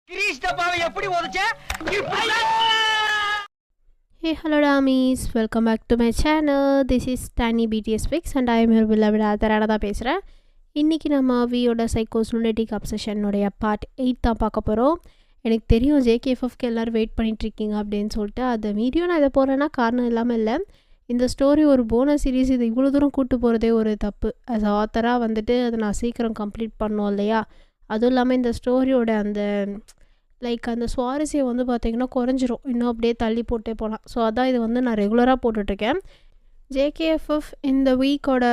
கிரீஷ் டப்பாவை எப்படி உடைச்ச? Hey, hello Damis, welcome back to my channel. This is Tiny BTS Fix and I am your beloved Adharada தான் பேசுகிறேன். இன்றைக்கி நம்ம வியோட சைக்கோஸ் லுனட்டிக் அப்சஷனுடைய பார்ட் 8 தான் பார்க்க போகிறோம். எனக்கு தெரியும் ஜேகேஎஃப்க்கு எல்லோரும் வெயிட் பண்ணிகிட்ருக்கீங்க அப்படின்னு சொல்லிட்டு அந்த வீடியோ நான் இதை போடுறேன்னா காரணம் இல்லாமல் இல்லை. இந்த ஸ்டோரி ஒரு போனஸ் சீரீஸ், இது இவ்வளோ தூரம் கூட்டு போகிறதே ஒரு தப்பு. as ஆத்தராக வந்துட்டு அதை நான் சீக்கிரம் கம்ப்ளீட் பண்ணோம் இல்லையா. அதுவும் இல்லாமல் இந்த ஸ்டோரியோட அந்த அந்த சுவாரஸ்யம் வந்து பார்த்திங்கன்னா குறைஞ்சிரும், இன்னும் அப்படியே தள்ளி போட்டே போகலாம். ஸோ அதான் இது வந்து நான் ரெகுலராக போட்டுட்ருக்கேன். ஜேகேஎஃப்எஃப் இந்த வீக்கோட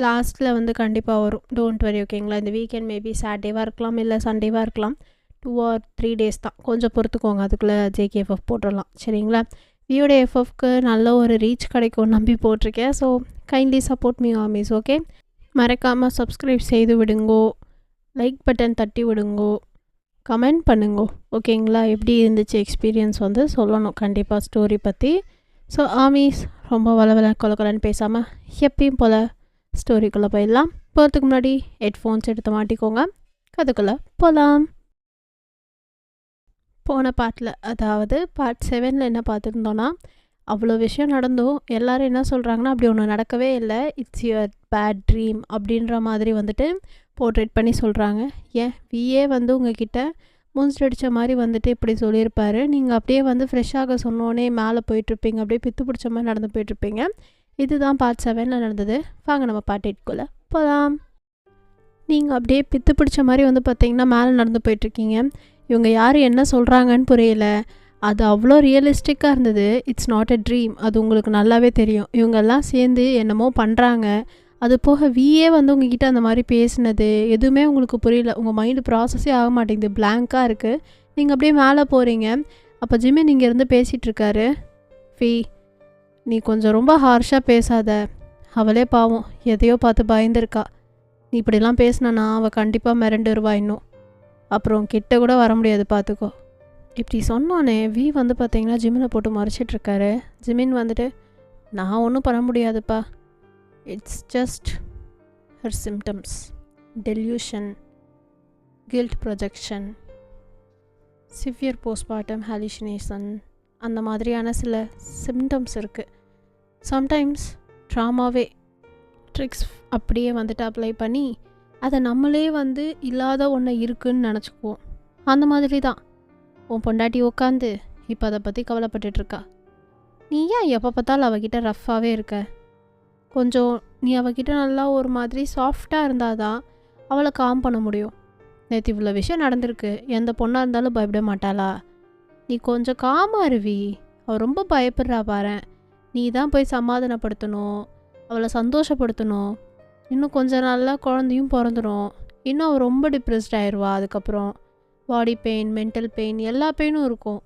லாஸ்ட்டில் வந்து கண்டிப்பாக வரும், டோன்ட் வரி ஓகேங்களா. இந்த வீக்கெண்ட் மேபி சாட்டர்டேவாக இருக்கலாம், இல்லை சண்டேவாக இருக்கலாம். 2 or 3 days தான், கொஞ்சம் பொறுத்துக்கோங்க, அதுக்குள்ளே ஜேகேஎஃப்எஃப் போட்டுடலாம் சரிங்களா. வியோட எஃப்எஃப்க்கு நல்ல ஒரு ரீச் கிடைக்கும் நம்பி போட்டிருக்கேன். ஸோ கைண்ட்லி சப்போர்ட் மீ ஆமிஸ் ஓகே. மறக்காமல் சப்ஸ்கிரைப் செய்து விடுங்கோ, லைக் பட்டன் தட்டி விடுங்கோ, கமெண்ட் பண்ணுங்கோ ஓகேங்களா. எப்படி இருந்துச்சு எக்ஸ்பீரியன்ஸ் வந்து சொல்லணும் கண்டிப்பாக ஸ்டோரி பற்றி. ஸோ ஆமீஸ் ரொம்ப வளவல கொலக்கலன்னு பேசாமல் எப்பயும் போல் ஸ்டோரிக்குள்ளே போயிடலாம். போகிறதுக்கு முன்னாடி ஹெட்ஃபோன்ஸ் எடுத்து மாட்டிக்கோங்க, கதைக்குள்ளே போகலாம். போன பார்ட்டில், அதாவது பார்ட் 7 என்ன பார்த்துருந்தோன்னா, அவ்வளோ விஷயம் நடந்தோம். எல்லோரும் என்ன சொல்கிறாங்கன்னா, அப்படி ஒன்று நடக்கவே இல்லை, இட்ஸ் யுவர் பேட் ட்ரீம் அப்படின்ற மாதிரி வந்துட்டு போர்ட்ரேட் பண்ணி சொல்கிறாங்க. ஏன் விஏ வந்து உங்ககிட்ட மூஞ்சிடிச்ச மாதிரி வந்துட்டு இப்படி சொல்லியிருப்பாரு, நீங்கள் அப்படியே வந்து ஃப்ரெஷ்ஷாக சொன்னோன்னே மேலே போயிட்டுருப்பீங்க, அப்படியே பித்து பிடிச்ச மாதிரி நடந்து போயிட்டுருப்பீங்க. இதுதான் பார்ட் 7 நடந்தது. வாங்க நம்ம பார்ட் 8 போகலாம். நீங்கள் அப்படியே பித்து பிடிச்ச மாதிரி வந்து பார்த்திங்கன்னா மேலே நடந்து போயிட்டுருக்கீங்க. இவங்க யார் என்ன சொல்கிறாங்கன்னு புரியல. அது அவ்வளோ ரியலிஸ்டிக்காக இருந்தது. இட்ஸ் நாட் எ ட்ரீம், அது உங்களுக்கு நல்லாவே தெரியும். இவங்கெல்லாம் சேர்ந்து என்னமோ பண்ணுறாங்க. அது போக விஏ வந்து உங்ககிட்ட அந்த மாதிரி பேசினது எதுவுமே உங்களுக்கு புரியல. உங்கள் மைண்டு ப்ராசஸே ஆக மாட்டேங்குது, பிளாங்காக இருக்குது. நீங்கள் அப்படியே மேலே போகிறீங்க. அப்போ ஜிமின் இங்கேருந்து பேசிகிட்ருக்காரு. நீ கொஞ்சம் ரொம்ப ஹார்ஷாக பேசாத, அவளே பாவம் எதையோ பார்த்து பயந்துருக்கா. நீ இப்படிலாம் பேசினா அவள் கண்டிப்பாக மிரண்டு வருவா, இன்னும் அப்புறம் கிட்ட கூட வர முடியாது பார்த்துக்கோ. இப்படி சொன்னோன்னே வி வந்து பார்த்திங்கன்னா ஜிமினை போட்டு மறைச்சிட்ருக்காரு. ஜிமின் வந்துட்டு, நான் ஒன்றும் பண்ண முடியாதுப்பா, it's just her symptoms, delusion, guilt projection, severe postmortem hallucination, அந்த மாதிரியான சில சிம்டம்ஸ் இருக்குது. சம்டைம்ஸ் ட்ராமாவே ட்ரிக்ஸ் அப்படியே வந்துட்டு அப்ளை பண்ணி அதை நம்மளே வந்து இல்லாத ஒன்று இருக்குதுன்னு நினச்சிக்குவோம். அந்த மாதிரி தான் உன் பொண்டாட்டி உட்காந்து இப்போ அதை பற்றி கவலைப்பட்டுட்ருக்கா. நீ ஏன் எப்போ பார்த்தாலும் அவகிட்ட ரஃப்பாகவே இருக்க? கொஞ்சம் நீ அவகிட்ட நல்லா ஒரு மாதிரி சாஃப்டாக இருந்தால் தான் அவளை காம் பண்ண முடியும். நேற்று இவ்வளோ விஷயம் நடந்திருக்கு, எந்த பொண்ணாக இருந்தாலும் பயப்பட மாட்டாளா? நீ கொஞ்சம் காமாக இருவி, அவள் ரொம்ப பயப்படுறா பாரு. நீ தான் போய் சமாதானப்படுத்தணும், அவளை சந்தோஷப்படுத்தணும். இன்னும் கொஞ்ச நாளில் குழந்தையும் பிறந்துடும். இன்னும் அவள் ரொம்ப டிப்ரெஸ்ட் ஆயிடுவா. அதுக்கப்புறம் பாடி பெயின், மென்டல் பெயின், எல்லா பெயினும் இருக்கும்.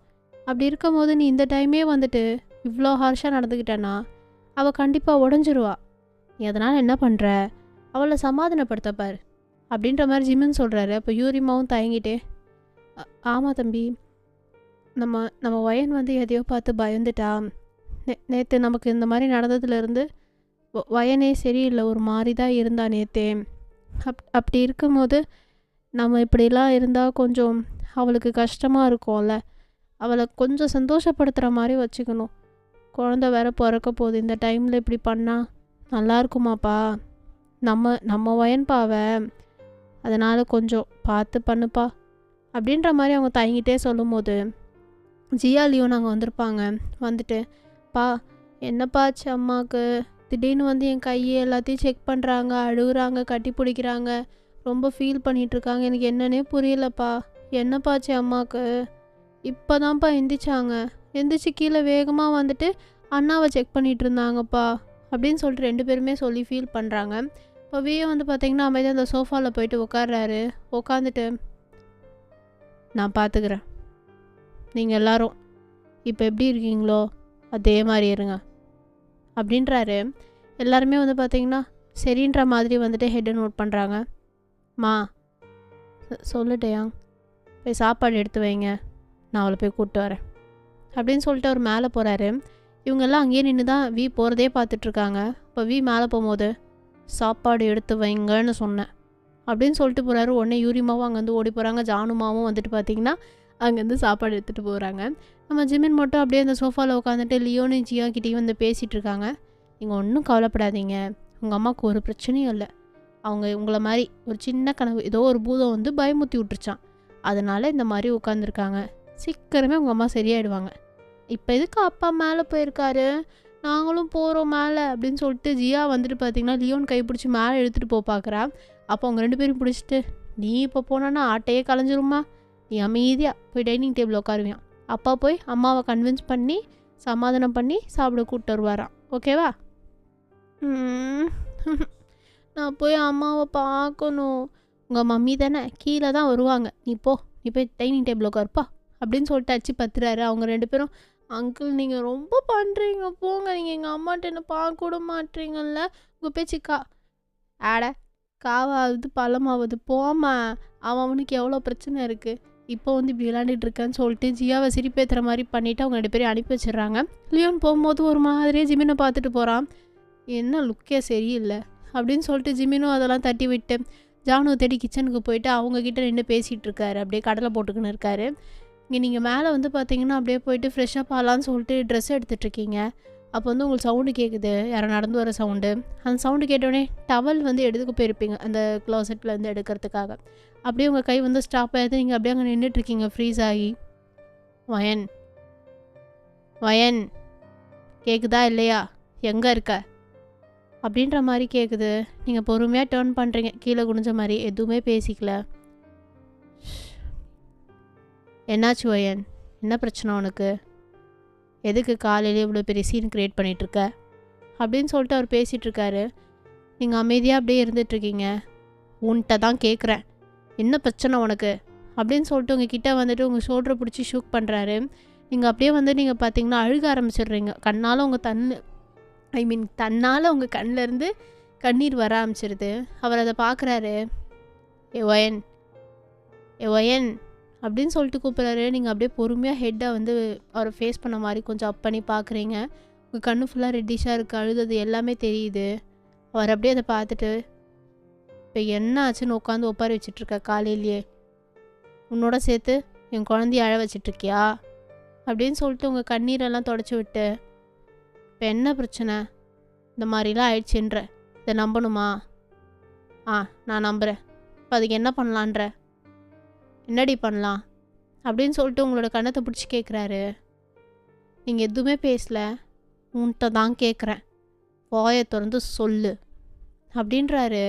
அப்படி இருக்கும் போது நீ இந்த டைமே வந்துட்டு இவ்வளோ ஹார்ஷாக நடந்துக்கிட்டேன்னா அவள் கண்டிப்பாக உடஞ்சிருவா. நீ அதனால் என்ன பண்ணுற, அவளை சமாதானப்படுத்தப்பார் அப்படின்ற மாதிரி ஜிமின் சொல்கிறாரு. அப்போ யூரிமாவும் தயங்கிட்டே, ஆமாம் தம்பி, நம்ம வயன் வந்து எதையோ பார்த்து பயந்துட்டா. நேற்று நமக்கு இந்த மாதிரி நடந்ததுலேருந்து வயனே சரியில்லை, ஒரு மாதிரி தான் இருந்தா நேற்றே. அப்படி இருக்கும்போது நம்ம இப்படிலாம் இருந்தால் கொஞ்சம் அவளுக்கு கஷ்டமாக இருக்கும்ல. அவளை கொஞ்சம் சந்தோஷப்படுத்துகிற மாதிரி வச்சுக்கணும். குழந்த வேற பிறக்க போகுது, இந்த டைமில் இப்படி பண்ணால் நல்லா இருக்குமாப்பா? நம்ம வயன்பாவை, அதனால் கொஞ்சம் பார்த்து பண்ணுப்பா அப்படின்ற மாதிரி அவங்க தயங்கிட்டே சொல்லும் போது ஜியாலியும் நாங்கள் வந்திருப்பாங்க. வந்துட்டு, என்னப்பாச்சு அம்மாவுக்கு? திடீர்னு வந்து என் கையை எல்லாத்தையும் செக் பண்ணுறாங்க, அழுகுறாங்க, கட்டி பிடிக்கிறாங்க, ரொம்ப ஃபீல் பண்ணிகிட்ருக்காங்க. எனக்கு என்னன்னே புரியலப்பா. என்னப்பாச்சு அம்மாவுக்கு? இப்போ தான்ப்பா எந்திரிச்சு கீழே வேகமாக வந்துட்டு அண்ணாவை செக் பண்ணிகிட்டு இருந்தாங்கப்பா அப்படின்னு சொல்லிட்டு 2 பேருமே சொல்லி ஃபீல் பண்ணுறாங்க. இப்போ விஏ வந்து பார்த்திங்கன்னா அமைதியாக அந்த சோஃபாவில் போயிட்டு உட்காடுறாரு. உட்காந்துட்டு, நான் பார்த்துக்கிறேன், நீங்கள் எல்லோரும் இப்போ எப்படி இருக்கீங்களோ அதே மாதிரி இருங்க அப்படின்றாரு. எல்லாருமே வந்து பார்த்திங்கன்னா சரின்ற மாதிரி வந்துட்டு ஹெட்டை நோட் பண்ணுறாங்க. மா சொல்லிட்டேயா, போய் சாப்பாடு எடுத்து வைங்க, நான் அவளை போய் கூப்பிட்டு வரேன் அப்படின்னு சொல்லிட்டு அவர் மேலே போகிறாரு. இவங்கெல்லாம் அங்கேயே நின்று தான் வி போகிறதே பார்த்துட்ருக்காங்க. இப்போ வி மேலே போகும்போது, சாப்பாடு எடுத்து வைங்கன்னு சொன்னேன் அப்படின்னு சொல்லிட்டு போகிறாரு. உடனே யூரிமாவும் அங்கேருந்து ஓடி போகிறாங்க. ஜானுமாவும் வந்துட்டு பார்த்தீங்கன்னா அங்கேருந்து சாப்பாடு எடுத்துகிட்டு போகிறாங்க. நம்ம ஜிமின் மட்டும் அப்படியே அந்த சோஃபாவில் உட்காந்துட்டு லியோனு ஜியா கிட்டேயும் வந்து பேசிகிட்டு இருக்காங்க. நீங்கள் ஒன்றும் கவலைப்படாதீங்க, உங்கள் அம்மாவுக்கு ஒரு பிரச்சனையும் இல்லை. அவங்க உங்களை மாதிரி ஒரு சின்ன கனவு, ஏதோ ஒரு பூதம் வந்து பயமுத்தி விட்டுருச்சான், அதனால் இந்த மாதிரி உட்காந்துருக்காங்க. சீக்கிரமே உங்கள் அம்மா சரியாயிடுவாங்க. இப்போ எதுக்கு அப்பா மேலே போயிருக்காரு, நாங்களும் போகிறோம் மேலே அப்படின்னு சொல்லிட்டு ஜியா வந்துட்டு பார்த்தீங்கன்னா லியோன் கைப்பிடிச்சி மேலே எடுத்துகிட்டு பார்க்குறா. அப்போ அவங்க 2 பேரும் பிடிச்சிட்டு, நீ இப்போ போனான்னா ஆட்டையே கலைஞ்சிருமா, நீ அமைதியாக போய் டைனிங் டேபிள் உட்காருவியான். அப்பா போய் அம்மாவை கன்வின்ஸ் பண்ணி சமாதானம் பண்ணி சாப்பிட கூப்பிட்டு வருவாராம். ஓகேவா? நான் போய் அம்மாவை பார்க்கணும். உங்கள் மம்மி தானே கீழே தான் வருவாங்க, நீ போய் டைனிங் டேபிள் உட்காருப்பா அப்படின்னு சொல்லிட்டு அச்சு பத்துறாரு. அவங்க 2 பேரும், அங்கிள் நீங்கள் ரொம்ப பண்ணுறீங்க, போங்க, நீங்கள் எங்கள் அம்மாட்ட என்ன பார்க்க கூட மாட்டீங்கல்ல, உங்கள் பேச்சுக்கா ஆட காவாவது பழமாவது போமா, அவனுக்கு எவ்வளோ பிரச்சனை இருக்குது, இப்போ வந்து இப்படி விளையாண்டுட்டு இருக்கேன்னு சொல்லிட்டு ஜியாவை சிரிப்பேற்றுற மாதிரி பண்ணிவிட்டு அவங்க 2 பேரையும் அனுப்பி வச்சிடுறாங்க. லியோன் போகும்போது ஒரு மாதிரியே ஜிமினை பார்த்துட்டு போகிறான். என்ன லுக்கே சரியில்லை அப்படின்னு சொல்லிட்டு ஜிமினும் அதெல்லாம் தட்டி விட்டு ஜானுவை தேடி கிச்சனுக்கு போயிட்டு அவங்கக்கிட்ட நின்று பேசிகிட்டு இருக்காரு. அப்படியே கடலை போட்டுக்கின்னு இருக்காரு. இங்கே நீங்கள் மேலே வந்து பார்த்தீங்கன்னா அப்படியே போயிட்டு ஃப்ரெஷ்ஷப் ஆகலான்னு சொல்லிட்டு ட்ரெஸ் எடுத்துகிட்ருக்கீங்க. அப்போ வந்து உங்களுக்கு சவுண்டு கேட்குது, யாரோ நடந்து வர சவுண்டு. அந்த சவுண்டு கேட்டோடனே டவல் வந்து எடுத்துக்க போயிருப்பீங்க அந்த க்ளாசெட்டில் வந்து எடுக்கிறதுக்காக. அப்படியே உங்கள் கை வந்து ஸ்டாப் ஆகிடுது. நீங்கள் அப்படியே அங்கே நின்றுட்டுருக்கீங்க ஃப்ரீஸ் ஆகி. வயன் கேட்குதா இல்லையா, எங்கே இருக்க அப்படின்ற மாதிரி கேட்குது. நீங்கள் பொறுமையாக டேர்ன் பண்ணுறீங்க கீழே குனிஞ்ச மாதிரி, எதுவுமே பேசிக்கல. என்னாச்சு வயன், என்ன பிரச்சனை உனக்கு, எதுக்கு காலையிலே இவ்வளோ பெரிய சீன் க்ரியேட் பண்ணிகிட்ருக்க அப்படின்னு சொல்லிட்டு அவர் பேசிகிட்ருக்காரு. நீங்கள் அமைதியாக அப்படியே இருந்துகிட்ருக்கீங்க. உன்கிட்ட தான் கேட்குறேன், என்ன பிரச்சனை உனக்கு அப்படின்னு சொல்லிட்டு உங்கள் கிட்டே வந்துட்டு உங்கள் ஷோல்டரை பிடிச்சி ஷூக் பண்ணுறாரு. நீங்கள் அப்படியே வந்து நீங்கள் பார்த்தீங்கன்னா அழுக ஆரம்பிச்சிடுறீங்க. தன்னால் உங்கள் கண்ணிலேருந்து கண்ணீர் வர ஆரம்பிச்சிருது. அவர் அதை பார்க்குறாரு. ஏ ஒயன் அப்படின்னு சொல்லிட்டு கூப்பிட்றாரு. நீங்கள் அப்படியே பொறுமையாக ஹெட்டை வந்து அவரை ஃபேஸ் பண்ண மாதிரி கொஞ்சம் அப் பண்ணி பார்க்குறீங்க. உங்கள் கண்ணு ஃபுல்லாக ரெட்டிஷாக இருக்குது, அழுது எல்லாமே தெரியுது. அவர் அப்படியே அதை பார்த்துட்டு, இப்போ என்ன ஆச்சுன்னு உட்காந்து ஒப்பாரி வச்சிட்ருக்க, காலையிலேயே உன்னோட சேர்த்து என் குழந்தைய அழ வச்சிட்ருக்கியா அப்படின்னு சொல்லிட்டு உங்கள் கண்ணீரெல்லாம் தொடச்சி விட்டு, இப்போ என்ன பிரச்சனை, இந்த மாதிரிலாம் ஆயிடுச்சுன்ற, இதை நம்பணுமா, நான் நம்புகிறேன், இப்போ அதுக்கு என்ன பண்ணலான்ற, என்னடி பண்ணலாம் அப்படின்னு சொல்லிட்டு உங்களோட கண்ணத்தை பிடிச்சி கேட்குறாரு. நீங்கள் எதுவுமே பேசலை, உன்கிட்ட தான் கேட்குறேன், வாயை திறந்து சொல்லு அப்படின்றாரு.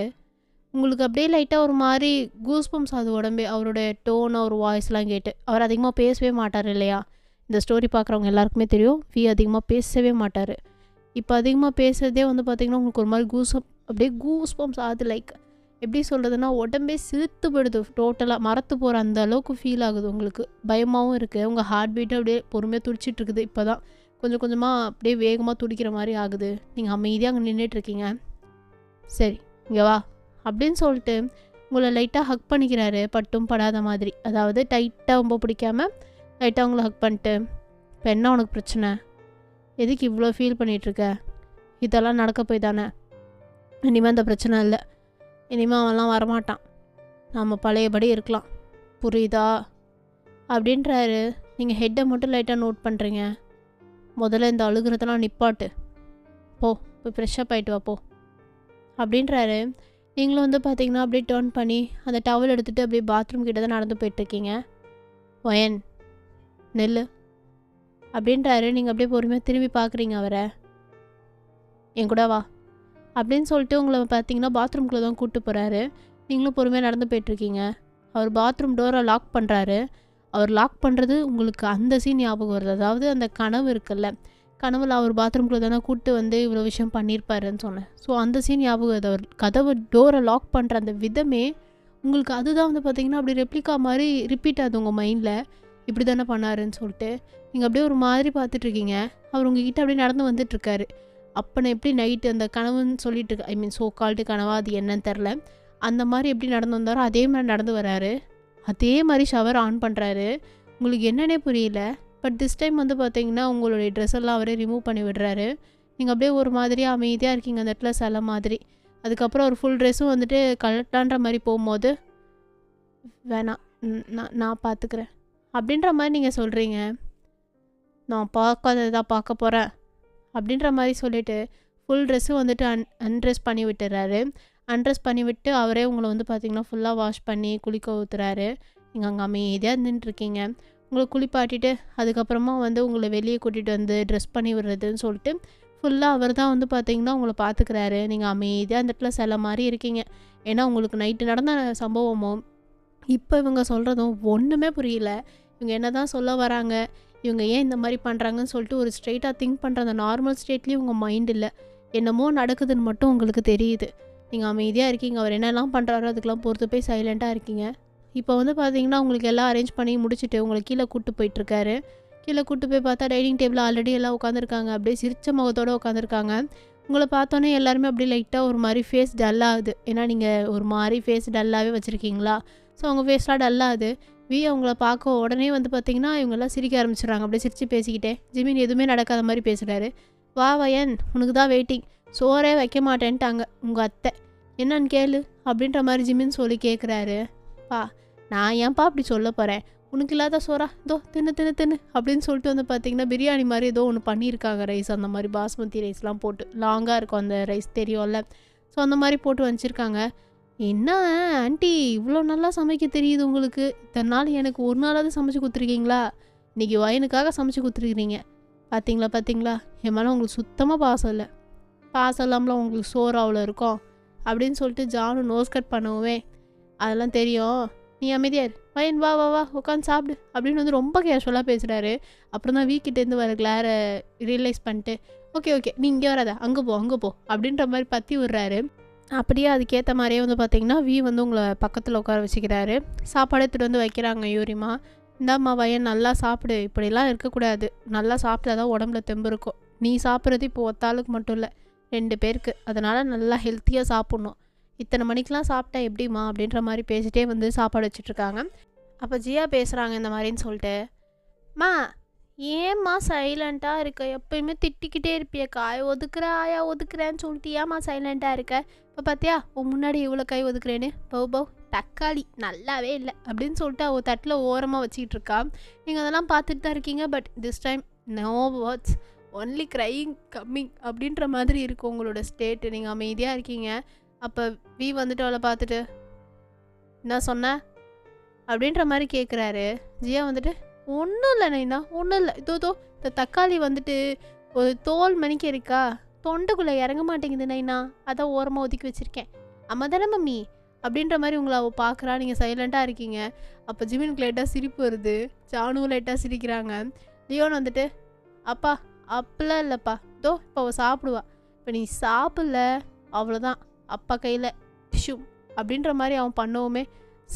உங்களுக்கு அப்படியே லைட்டாக ஒரு மாதிரி கூஸ்பம்ஸ் ஆகுது உடம்பே, அவரோட டோன் அவர் வாய்ஸ்லாம் கேட்டு. அவர் அதிகமாக பேசவே மாட்டார் இல்லையா, இந்த ஸ்டோரி பார்க்குறவங்க எல்லாருக்குமே தெரியும், அதிகமாக பேசவே மாட்டார். இப்போ அதிகமாக பேசுகிறதே வந்து பார்த்திங்கன்னா உங்களுக்கு ஒரு மாதிரி அப்படியே கூஸ்பம்ஸ் ஆகுது. லைக் எப்படி சொல்கிறதுனா, உடம்பே சிலுத்து போயிடுது, டோட்டலாக மரத்து போகிற அந்த அளவுக்கு ஃபீல் ஆகுது. உங்களுக்கு பயமாகவும் இருக்குது, உங்கள் ஹார்ட் பீட்டு அப்படியே பொறுமையாக துடிச்சிட்ருக்குது. இப்போ தான் கொஞ்சம் கொஞ்சமாக அப்படியே வேகமாக துடிக்கிற மாதிரி ஆகுது. நீங்கள் அமைதியாக அங்கே நின்றுட்டுருக்கீங்க. சரி இங்கே வா அப்படின்னு சொல்லிட்டு உங்களை லைட்டாக ஹக் பண்ணிக்கிறாரு, பட்டும் படாத மாதிரி. அதாவது டைட்டாக ரொம்ப பிடிக்காமல் லைட்டாக உங்களை ஹக் பண்ணிட்டு, இப்போ என்ன உனக்கு பிரச்சனை, எதுக்கு இவ்வளோ ஃபீல் பண்ணிகிட்ருக்க, இதெல்லாம் நடக்க போய் தானே, இனிமேல் அந்த பிரச்சனை இல்லை, இனிமேல் அவன்லாம் வரமாட்டான், நம்ம பழையபடி இருக்கலாம், புரியுதா அப்படின்றாரு. நீங்கள் ஹெட்டை மட்டும் லைட்டாக நோட் பண்ணுறீங்க. முதல்ல இந்த அழுகிறதெல்லாம் நிப்பாட்டு, போய் ஃப்ரெஷ்ஷப் ஆகிட்டு வா அப்படின்றாரு. நீங்களும் வந்து பார்த்தீங்கன்னா அப்படியே டேர்ன் பண்ணி அந்த டவல் எடுத்துகிட்டு அப்படியே பாத்ரூம் கிட்ட தான் நடந்து போயிட்டுருக்கீங்க. ஒயன் நெல்லு அப்படின்றாரு. நீங்கள் அப்படியே பொறுமையாக திரும்பி பார்க்குறீங்க அவரை. என் கூட வா அப்படின்னு சொல்லிட்டு உங்களை பார்த்தீங்கன்னா பாத்ரூம்குள்ளே தான் கூப்பிட்டு போகிறாரு. நீங்களும் பொறுமையாக நடந்து போயிட்டுருக்கீங்க. அவர் பாத்ரூம் டோரை லாக் பண்ணுறாரு. அவர் லாக் பண்ணுறது உங்களுக்கு அந்த சீன் ஞாபகம் வருது. அதாவது அந்த கனவு இருக்குல்ல, கனவுல அவர் பாத்ரூம்குள்ளே தானே கூப்பிட்டு வந்து இவ்வளோ விஷயம் பண்ணியிருப்பாருன்னு சொன்னேன். ஸோ அந்த சீன் ஞாபகம் வருது. அவர் கதவை டோரை லாக் பண்ணுற அந்த விதமே உங்களுக்கு அதுதான் வந்து பார்த்திங்கன்னா அப்படி ரெப்ளிகா மாதிரி ரிப்பீட் ஆகுது உங்கள் மைண்டில். இப்படி தானே பண்ணாருன்னு சொல்லிட்டு நீங்கள் அப்படியே ஒரு மாதிரி பார்த்துட்ருக்கீங்க. அவர் உங்ககிட்ட அப்படியே நடந்து வந்துட்டுருக்காரு. அப்போ நான் எப்படி நைட்டு அந்த கனவுன்னு சொல்லிட்டு சோ கால்டு கனவா அது என்னன்னு தெரில, அந்த மாதிரி எப்படி நடந்து வந்தாரோ அதே மாதிரி நடந்து வராரு. அதே மாதிரி ஷவர் ஆன் பண்ணுறாரு. உங்களுக்கு என்னன்னே புரியல. பட் திஸ் டைம் வந்து பார்த்தீங்கன்னா உங்களுடைய ட்ரெஸ் எல்லாம் அவரே ரிமூவ் பண்ணி விடுறாரு. நீங்கள் அப்படியே ஒரு மாதிரியாக அமைதியாக இருக்கீங்க அந்த இடத்துல, சில மாதிரி அதுக்கப்புறம் ஒரு ஃபுல் ட்ரெஸ்ஸும் வந்துட்டு கலட்டான்ற மாதிரி போகும்போது, வேணாம் நான் பார்த்துக்கிறேன் அப்படின்ற மாதிரி நீங்கள் சொல்கிறீங்க. நான் பார்க்காததான் பார்க்க போகிறேன் அப்படின்ற மாதிரி சொல்லிவிட்டு ஃபுல் ட்ரெஸ்ஸும் வந்துட்டு அன்ட்ரெஸ் பண்ணி விட்டுறாரு. அன்ட்ரெஸ் பண்ணி விட்டு அவரே உங்களை வந்து பார்த்திங்கன்னா ஃபுல்லாக வாஷ் பண்ணி குளிக்க ஊற்றுறாரு. நீங்கள் அங்கே அமைதியாக இருந்துட்டுருக்கீங்க. உங்களை குளிப்பாட்டிட்டு அதுக்கப்புறமா வந்து உங்களை வெளியே கூட்டிகிட்டு வந்து ட்ரெஸ் பண்ணி விடுறதுன்னு சொல்லிட்டு ஃபுல்லாக அவர் தான் வந்து பார்த்திங்கன்னா உங்களை பார்த்துக்கிறாரு. நீங்கள் அமைதியாக அந்த இடத்துல சில மாதிரி இருக்கீங்க. ஏன்னா உங்களுக்கு நைட்டு நடந்த சம்பவமோ இப்போ இவங்க சொல்கிறதும் ஒன்றுமே புரியல. இவங்க என்ன தான் சொல்ல வராங்க, இவங்க ஏன் இந்த மாதிரி பண்ணுறாங்கன்னு சொல்லிட்டு ஒரு ஸ்ட்ரெயிட்டாக திங்க் பண்ணுற அந்த நார்மல் ஸ்டேட்லேயும் உங்கள் மைண்ட் இல்லை. என்னமோ நடக்குதுன்னு மட்டும் உங்களுக்கு தெரியுது. நீங்கள் அமைதியாக இருக்கீங்க. அவர் என்னெல்லாம் பண்ணுறாரோ அதுக்கெலாம் பொறுத்து போய் சைலண்ட்டாக இருக்கீங்க. இப்போ வந்து பார்த்தீங்கன்னா உங்களுக்கு எல்லாம் அரேஞ்ச் பண்ணி முடிச்சுட்டு உங்களை கீழே கூப்பிட்டு போயிட்டுருக்காரு. கீழே கூப்பிட்டு போய் பார்த்தா டைனிங் டேபிள் ஆல்ரெடி எல்லாம் உட்காந்துருக்காங்க. அப்படியே சிரிச்ச முகத்தோடு உட்காந்துருக்காங்க. உங்களை பார்த்தோன்னே எல்லாருமே அப்படியே லைட்டாக ஒரு மாதிரி ஃபேஸ் டல்லாகுது. ஏன்னா நீங்கள் ஒரு மாதிரி ஃபேஸ் டல்லாகவே வச்சுருக்கீங்களா. ஸோ அவங்க ஃபேஸ்லாம் டல்லாகுது. அவங்கள பார்க்க உடனே வந்து பார்த்திங்கன்னா இவங்கெல்லாம் சிரிக்க ஆரம்பிச்சிடுறாங்க. அப்படியே சிரித்து பேசிக்கிட்டே ஜிமின் எதுவுமே நடக்காத மாதிரி பேசுகிறாரு. வா வயன், உனக்கு தான் வெயிட்டிங், சோறே வைக்க மாட்டேன்ட்டாங்க உங்கள் அத்தை, என்னன்னு கேளு அப்படின்ற மாதிரி ஜிமின் சொல்லி கேட்குறாரு. பா நான் ஏன்ப்பா அப்படி சொல்ல போகிறேன், உனக்கு இல்லாத சோறா, இதோ தின்னு தின்னு தின்னு அப்படின்னு சொல்லிட்டு வந்து பார்த்திங்கன்னா பிரியாணி மாதிரி ஏதோ ஒன்று பண்ணியிருக்காங்க. ரைஸ் அந்த மாதிரி பாஸ்மதி ரைஸ்லாம் போட்டு லாங்காக இருக்கும் அந்த ரைஸ், தெரியும்ல. ஸோ அந்த மாதிரி போட்டு வச்சுருக்காங்க. என்ன ஆண்டி இவ்வளோ நல்லா சமைக்க தெரியுது உங்களுக்கு, இத்தனை நாள் எனக்கு ஒரு நாளாவது சமைச்சு கொடுத்துருக்கீங்களா, இன்றைக்கி வயனுக்காக சமைச்சு கொடுத்துருக்கிறீங்க, பார்த்தீங்களா என் மேலே உங்களுக்கு சுத்தமாக பாசம் இல்லை, பாசம் இல்லாமலாம் உங்களுக்கு சோறு அவ்வளோ இருக்கும் அப்படின்னு சொல்லிட்டு ஜானு நோஸ் கட் பண்ணவே, அதெல்லாம் தெரியும், நீ அமைதியார், வயன் வா வா வா உட்காந்து சாப்பிடு அப்படின்னு வந்து ரொம்ப கேஷுவலாக பேசுகிறாரு. அப்புறம் தான் வீக்கிட்டேருந்து வர கிளாரை ரியலைஸ் பண்ணிட்டு ஓகே நீ இங்கே வராத, அங்கே போ அப்படின்ற மாதிரி பற்றி விடுறாரு. அப்படியே அதுக்கேற்ற மாதிரியே வந்து பார்த்திங்கன்னா வந்து உங்களை பக்கத்தில் உட்கார வச்சுக்கிறாரு. சாப்பாடு எடுத்துகிட்டு வந்து வைக்கிறாங்க. யூரிமா, இந்தாம்மா வயன் நல்லா சாப்பிடு, இப்படிலாம் இருக்கக்கூடாது, நல்லா சாப்பிட்டா தான் உடம்புல தெம்பு இருக்கும், நீ சாப்பிட்றது இப்போ ஒத்தாளுக்கு மட்டும் இல்லை 2 பேருக்கு, அதனால் நல்லா ஹெல்த்தியாக சாப்பிட்ணும், இத்தனை மணிக்கெலாம் சாப்பிட்டா எப்படிம்மா அப்படின்ற மாதிரி பேசிகிட்டே வந்து சாப்பாடு வச்சிட்ருக்காங்க. அப்போ ஜியா பேசுகிறாங்க இந்த மாதிரின்னு சொல்லிட்டு, மா ஏம்மா சைலண்ட்டாக இருக்க, எப்பயுமே திட்டிக்கிட்டே இருப்பிய, காய் ஒதுக்குற ஆயா ஒதுக்குறேன்னு சொல்லிட்டு ஏம்மா சைலண்ட்டாக இருக்க, இப்போ பார்த்தியா உன் முன்னாடி இவ்வளோ காய் ஒதுக்குறேன்னு, பௌ தக்காளி நல்லாவே இல்லை அப்படின்னு சொல்லிட்டு அவள் தட்டில் ஓரமாக வச்சுக்கிட்டு இருக்கா. நீங்கள் அதெல்லாம் பார்த்துட்டு தான் இருக்கீங்க. But this time no words, only crying coming அப்படின்ற மாதிரி இருக்கும் உங்களோட ஸ்டேட்டு. நீங்கள் அமைதியாக இருக்கீங்க. அப்போ வந்துட்டு அவளை பார்த்துட்டு என்ன சொன்ன அப்படின்ற மாதிரி கேட்குறாரு. ஜியா வந்துட்டு ஒன்றும் இல்லை நைனா, ஒன்றும் இல்லை, இதோ இந்த தக்காளி வந்துட்டு ஒரு தோல் மணிக்கு இருக்கா, தொண்டைக்குள்ளே இறங்க மாட்டேங்குது நைனா, அதான் ஓரமாக ஒதுக்கி வச்சுருக்கேன், அம்மா தானே மம்மி அப்படின்ற மாதிரி உங்களை அவள் பார்க்குறா. நீங்கள் சைலண்ட்டாக இருக்கீங்க. அப்போ ஜிமினுக்கு லைட்டாக சிரிப்பு வருது, ஜானுவும் லைட்டாக சிரிக்கிறாங்க. லியோன் வந்துட்டு அப்பா அப்பெல்லாம் இல்லைப்பா, இதோ இப்போ அவள் சாப்பிடுவா, இப்போ நீ சாப்பிடல அவ்வளோதான், அப்பா கையில் டிஷ்யூ அப்படின்ற மாதிரி அவன் பண்ணவுமே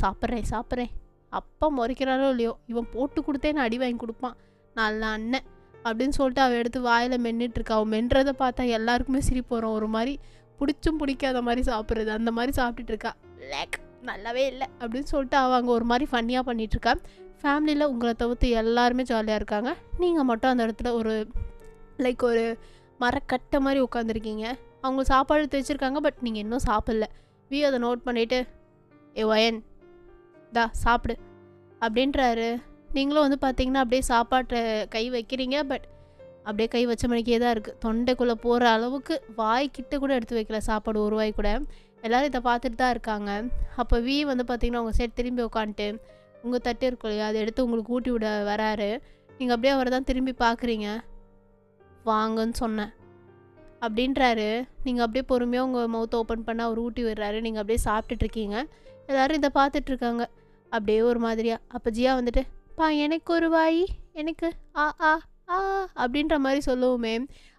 சாப்பிட்றேன் அப்பா முறைக்கிறாரோ இல்லையோ, இவன் போட்டு கொடுத்தே நான் அடி வாங்கி கொடுப்பான், நல்ல அண்ணன் அப்படின்னு சொல்லிட்டு அவள் எடுத்து வாயில் மென்னுட்டுருக்கா. அவள் மென்றதை பார்த்தா எல்லாருக்குமே சிரிப்பு வரும். ஒரு மாதிரி பிடிச்சும் பிடிக்காத மாதிரி சாப்பிட்றது, அந்த மாதிரி சாப்பிட்டுட்டு இருக்கா. லேக் நல்லாவே இல்லை அப்படின்னு சொல்லிட்டு அவள் அங்கே ஒரு மாதிரி ஃபன்னியாக பண்ணிகிட்ருக்கா. ஃபேமிலியில் உங்களை தவிர்த்து எல்லாருமே ஜாலியாக இருக்காங்க. நீங்கள் மட்டும் அந்த இடத்துல ஒரு ஒரு மரக்கட்டை மாதிரி உட்காந்துருக்கீங்க. அவங்க சாப்பாடு எடுத்து வச்சுருக்காங்க. பட் நீங்கள் இன்னும் சாப்பிடல. அதை நோட் பண்ணிவிட்டு வயன் தா சாப்பிடு அப்படின்றாரு. நீங்களும் வந்து பார்த்தீங்கன்னா அப்படியே சாப்பாட்டை கை வைக்கிறீங்க. பட் அப்படியே கை வச்ச மணிக்கே தான் இருக்குது. தொண்டைக்குள்ளே போகிற அளவுக்கு வாய்க்கிட்ட கூட எடுத்து வைக்கல சாப்பாடு, ஒரு வாய் கூட. எல்லோரும் இதை பார்த்துட்டு தான் இருக்காங்க. அப்போ வந்து பார்த்திங்கன்னா உங்கள் சைடு திரும்பி உட்காந்துட்டு உங்கள் தட்டு இருக்கும் இல்லையா, அதை எடுத்து உங்களுக்கு ஊட்டி விட வராரு. நீங்கள் அப்படியே அவரை தான் திரும்பி பார்க்குறீங்க. வாங்கன்னு சொன்னேன் அப்படின்றாரு. நீங்கள் அப்படியே பொறுமையாக உங்கள் மவுத்தை ஓப்பன் பண்ண அவர் ஊட்டி விடுறாரு. நீங்கள் அப்படியே சாப்பிட்டுட்ருக்கீங்க. எல்லோரும் இதை பார்த்துட்ருக்காங்க அப்படியே ஒரு மாதிரியா. அப்போ ஜியா வந்துட்டு பா எனக்கு ஒரு வாய், எனக்கு ஆ ஆ ஆ அப்படின்ற மாதிரி சொல்லுவோமே.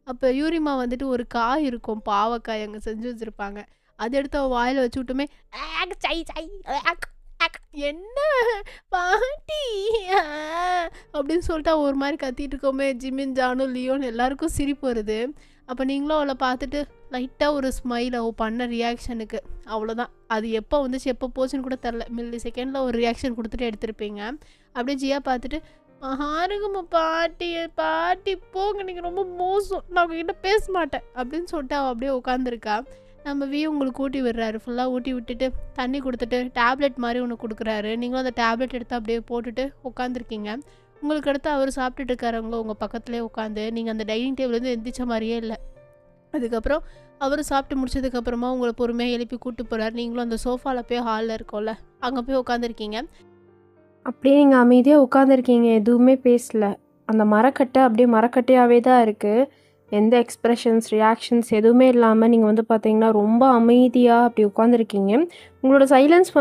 அப்போ யூரிமா வந்துட்டு ஒரு காய் இருக்கும், பாவக்காய் அங்கே செஞ்சு வச்சுருப்பாங்க, அதை எடுத்து அவள் வாயில் வச்சு விட்டுமே என்ன பாட்டி அப்படின்னு சொல்லிட்டு ஒரு மாதிரி கத்திட்டு இருக்கோமே. ஜிமின், ஜானு, லியோன் எல்லாருக்கும் சிரிப்பு வருது. அப்போ நீங்களும் அவளை பார்த்துட்டு லைட்டாக ஒரு ஸ்மைல் அவள் பண்ண ரியாக்ஷனுக்கு, அவ்வளோதான். அது எப்போ வந்துச்சு எப்போ போச்சுன்னு கூட தெரில, மில்லி செகண்டில் ஒரு ரியாக்ஷன் கொடுத்துட்டு எடுத்திருப்பீங்க. அப்படியே ஜியா பார்த்துட்டு ஆருங்கம்மா பாட்டி போங்க, நீங்கள் ரொம்ப மோசம், நான் உங்ககிட்ட பேச மாட்டேன் அப்படின்னு சொல்லிட்டு அவள் அப்படியே உட்காந்துருக்கா. நம்ம உங்களுக்கு ஊட்டி விடுறாரு. ஃபுல்லாக ஊட்டி விட்டுட்டு தண்ணி கொடுத்துட்டு டேப்லெட் மாதிரி ஒன்று கொடுக்குறாரு. நீங்களும் அந்த டேப்லெட் எடுத்து அப்படியே போட்டுட்டு உட்காந்துருக்கீங்க. உங்களுக்கு அடுத்து அவர் சாப்பிட்டுட்டு இருக்காரவங்க உங்கள் பக்கத்துலேயே உட்காந்து. நீங்கள் அந்த டைனிங் டேபிள்லேருந்து எந்திரிச்ச மாதிரியே இல்லை. அதுக்கப்புறம் அவர் சாப்பிட்டு முடிச்சதுக்கப்புறமா உங்களை பொறுமையாக எழுப்பி கூப்பிட்டு போகிறார். நீங்களும் அந்த சோஃபாவில் போய் ஹாலில் இருக்கோம்ல, அங்கே போய் உட்காந்துருக்கீங்க. அப்படியே நீங்கள் அமைதியாக உட்காந்துருக்கீங்க, எதுவுமே பேசல. அந்த மரக்கட்டை அப்படியே மரக்கட்டையாகவே தான் இருக்குது. எந்த எக்ஸ்ப்ரெஷன்ஸ், ரியாக்ஷன்ஸ் எதுவுமே இல்லாமல் நீங்கள் பார்த்தீங்கன்னா ரொம்ப அமைதியாக அப்படி உட்காந்துருக்கீங்க. உங்களோட சைலன்ஸ்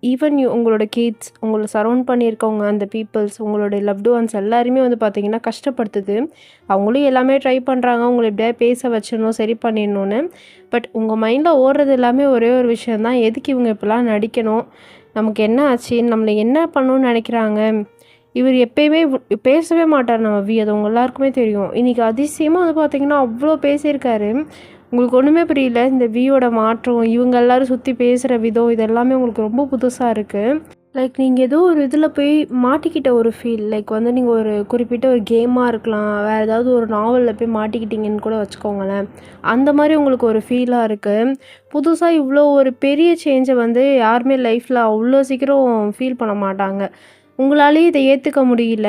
ஈவன் உங்களோட கிட்ஸ், உங்களை சரௌண்ட் பண்ணியிருக்கவங்க, அந்த பீப்புள்ஸ், உங்களோட லவ்டு ஒன்ஸ் எல்லாருமே பார்த்தீங்கன்னா கஷ்டப்படுத்துது. அவங்களும் எல்லாமே ட்ரை பண்ணுறாங்க உங்களை எப்படியா பேச வச்சிடணும், சரி பண்ணிடணுன்னு. பட் உங்கள் மைண்டில் ஓடுறது எல்லாமே ஒரே ஒரு விஷயந்தான், எதுக்கு இவங்க இப்படிலாம் நடிக்கணும், நமக்கு என்ன ஆச்சு, நம்மளை என்ன பண்ணணும்னு நினைக்கிறாங்க. இவர் எப்பயுமே பேசவே மாட்டார் நம்ம அது உங்கள் எல்லாருக்குமே தெரியும். இன்றைக்கி அதிசயமாக பார்த்தீங்கன்னா அவ்வளோ பேசியிருக்காரு. உங்களுக்கு ஒன்றுமே புரியல. இந்த வியோட மாற்றம், இவங்க எல்லோரும் சுற்றி பேசுகிற விதம், இது எல்லாமே உங்களுக்கு ரொம்ப புதுசாக இருக்குது. லைக் நீங்கள் ஏதோ ஒரு இதில் போய் மாட்டிக்கிட்ட ஒரு ஃபீல். லைக் நீங்கள் ஒரு குறிப்பிட்ட ஒரு கேமாக இருக்கலாம், வேறு ஏதாவது ஒரு நாவலில் போய் மாட்டிக்கிட்டீங்கன்னு கூட வச்சுக்கோங்களேன். அந்த மாதிரி உங்களுக்கு ஒரு ஃபீலாக இருக்குது. புதுசாக இவ்வளோ ஒரு பெரிய சேஞ்சை யாருமே லைஃப்பில் அவ்வளோ சீக்கிரம் ஃபீல் பண்ண மாட்டாங்க. உங்களாலேயும் இதை ஏற்றுக்க முடியல.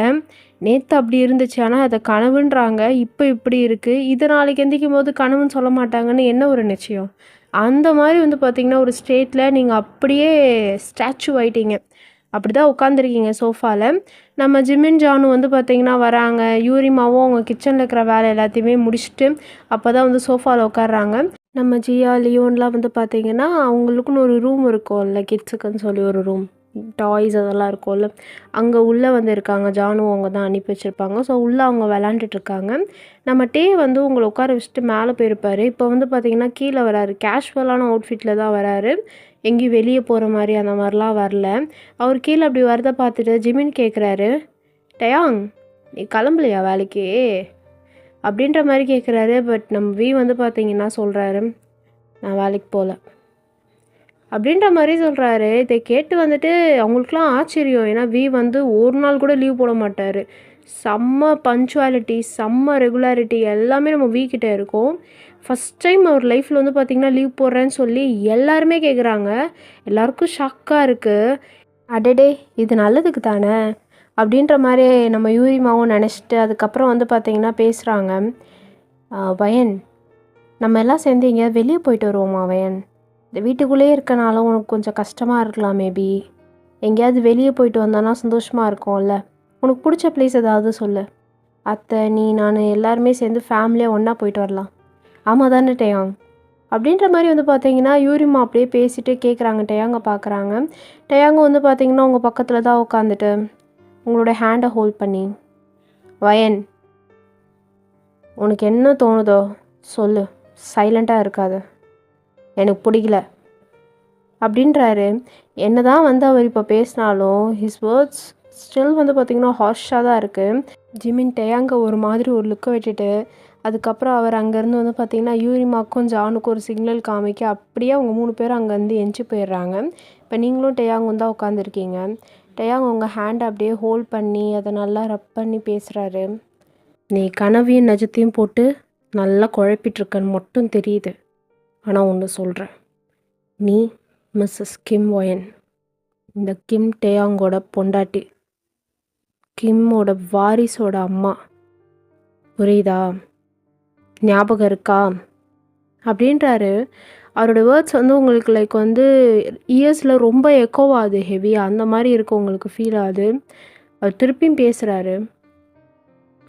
நேற்று அப்படி இருந்துச்சு, ஆனால் அதை கனவுன்றாங்க, இப்போ இப்படி இருக்குது, இதை நாளைக்கு எந்திக்கும் போது கனவுன்னு சொல்ல மாட்டாங்கன்னு என்ன ஒரு நிச்சயம். அந்த மாதிரி பார்த்திங்கன்னா ஒரு ஸ்டேட்டில் நீங்கள் அப்படியே ஸ்டாச்சு ஆகிட்டீங்க. அப்படி தான் உட்காந்துருக்கீங்க சோஃபாவில். நம்ம ஜிமின் ஜானு பார்த்திங்கன்னா வராங்க. யூரிமாவும் அவங்க கிச்சனில் இருக்கிற வேலை எல்லாத்தையுமே முடிச்சுட்டு அப்போ தான் சோஃபாவில் உட்காடுறாங்க. நம்ம ஜியா லியோன்லாம் பார்த்திங்கன்னா அவங்களுக்குன்னு ஒரு ரூம் இருக்கும்ல, கிட்ஸுக்குன்னு சொல்லி ஒரு ரூம், டாய்ஸ் அதெல்லாம் இருக்கும்ல, அங்கே உள்ளே இருக்காங்க. ஜானு அவங்க தான் அனுப்பி வச்சுருப்பாங்க. ஸோ உள்ளே அவங்க விளாண்டுட்ருக்காங்க. நம்ம உங்களை உட்கார வச்சுட்டு மேலே போயிருப்பார். இப்போ பார்த்திங்கன்னா கீழே வராரு. கேஷுவலான அவுட்ஃபிட்டில் தான் வராரு, எங்கேயும் வெளியே போகிற மாதிரி அந்த மாதிரிலாம் வரல. அவர் கீழே அப்படி வரதை பார்த்துட்டு ஜிமின் கேட்குறாரு, டயாங் நீ கிளம்பலையா வேலைக்கு அப்படின்ற மாதிரி கேட்குறாரு. பட் நம்ம பார்த்திங்கன்னா சொல்கிறாரு, நான் வேலைக்கு போகல அப்படின்ற மாதிரி சொல்கிறாரு. இதை கேட்டு அவங்களுக்குலாம் ஆச்சரியம். ஏன்னா ஒரு நாள் கூட லீவ் போட மாட்டார். செம்ம பங்க்சுவாலிட்டி, செம்ம ரெகுலாரிட்டி எல்லாமே நம்ம கிட்ட இருக்கும். ஃபஸ்ட் டைம் அவர் லைஃப்பில் பார்த்திங்கன்னா லீவ் போடுறேன்னு சொல்லி எல்லாருமே கேட்குறாங்க. எல்லாருக்கும் ஷாக்காக இருக்குது. அடடே இது நல்லதுக்கு தானே அப்படின்ற மாதிரி நம்ம யூரிமாவும் நினச்சிட்டு அதுக்கப்புறம் பார்த்திங்கன்னா பேசுகிறாங்க. வயன், நம்ம எல்லாம் சேர்ந்து எங்கேயாவது வெளியே போயிட்டு வருவோமா வயன்? இந்த வீட்டுக்குள்ளேயே இருக்கனால உனக்கு கொஞ்சம் கஷ்டமாக இருக்கலாம். மேபி எங்கேயாவது வெளியே போயிட்டு வந்தோன்னா சந்தோஷமாக இருக்கும்ல. உனக்கு பிடிச்ச ப்ளேஸ் ஏதாவது சொல்லு. அத்தை, நீ, நான் எல்லாருமே சேர்ந்து ஃபேமிலியாக ஒன்றா போயிட்டு வரலாம். ஆமாம் தானே டயாங் அப்படின்ற மாதிரி பார்த்தீங்கன்னா யூரிமா அப்படியே பேசிட்டு கேட்குறாங்க. டயாங்கை பார்க்குறாங்க. டயாங்க பார்த்தீங்கன்னா உங்கள் பக்கத்தில் தான் உட்காந்துட்டு உங்களோட ஹேண்டை ஹோல்ட் பண்ணி, வயன் உனக்கு என்ன தோணுதோ சொல்லு, சைலண்ட்டாக இருக்காது, எனக்கு பிடிக்கல அப்படின்றாரு. என்ன தான் அவர் இப்போ பேசினாலும் ஹிஸ் வேர்ட்ஸ் ஸ்டில் பார்த்திங்கன்னா ஹார்ஷாக தான் இருக்குது. ஜிமின் டயாங்க ஒரு மாதிரி ஒரு லுக்கை விட்டுட்டு அதுக்கப்புறம் அவர் அங்கேருந்து பார்த்திங்கன்னா யூரிமாக்கும் ஜானுக்கும் ஒரு சிக்னல் காமிக்க அப்படியே அவங்க 3 பேரும் அங்கேருந்து எஞ்சி போயிடுறாங்க. இப்போ நீங்களும் டயாங்கும் தான் உட்காந்துருக்கீங்க. டயாங் உங்கள் ஹேண்டை அப்படியே ஹோல்ட் பண்ணி அதை நல்லா ரப் பண்ணி பேசுகிறாரு. நீ கனவையும் நஜத்தையும் போட்டு நல்லா குழப்பிட்டுருக்கன்னு மட்டும் தெரியுது. ஆனால் ஒன்று சொல்கிறேன், நீ மிஸ்ஸஸ் கிம் வயன், இந்த கிம் டேயாங்கோட பொண்டாட்டி, கிம்மோட வாரிசோட அம்மா, புரியுதா? ஞாபகம் இருக்கா அப்படின்றாரு. அவரோட வேர்ட்ஸ் உங்களுக்கு லைக் இயர்ஸில் ரொம்ப எக்கோவாகுது, ஹெவியாக அந்த மாதிரி இருக்கு, உங்களுக்கு ஃபீல் ஆகுது. அவர் திருப்பியும் பேசுகிறாரு,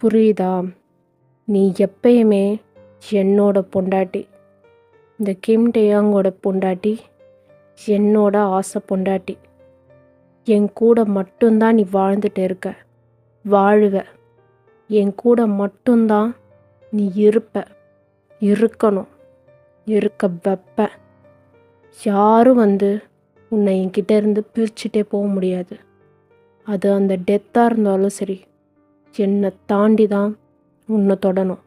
புரியுதா? நீ எப்பயுமே என்னோட பொண்டாட்டி, இந்த கிம் டேயாங்கோட பொண்டாட்டி, என்னோட ஆசை பொண்டாட்டி. என் கூட மட்டும்தான் நீ வாழ்ந்துட்டு இருக்க, வாழுவ. என் கூட மட்டும்தான் நீ இருப்ப, இருக்கணும், இருக்க வைப்ப. யாரும் உன்னை என்கிட்ட இருந்து பிரிச்சுட்டே போக முடியாது. அது அந்த டெத்தாக இருந்தாலும் சரி, என்னை தாண்டி தான் உன்னை தொடணும்.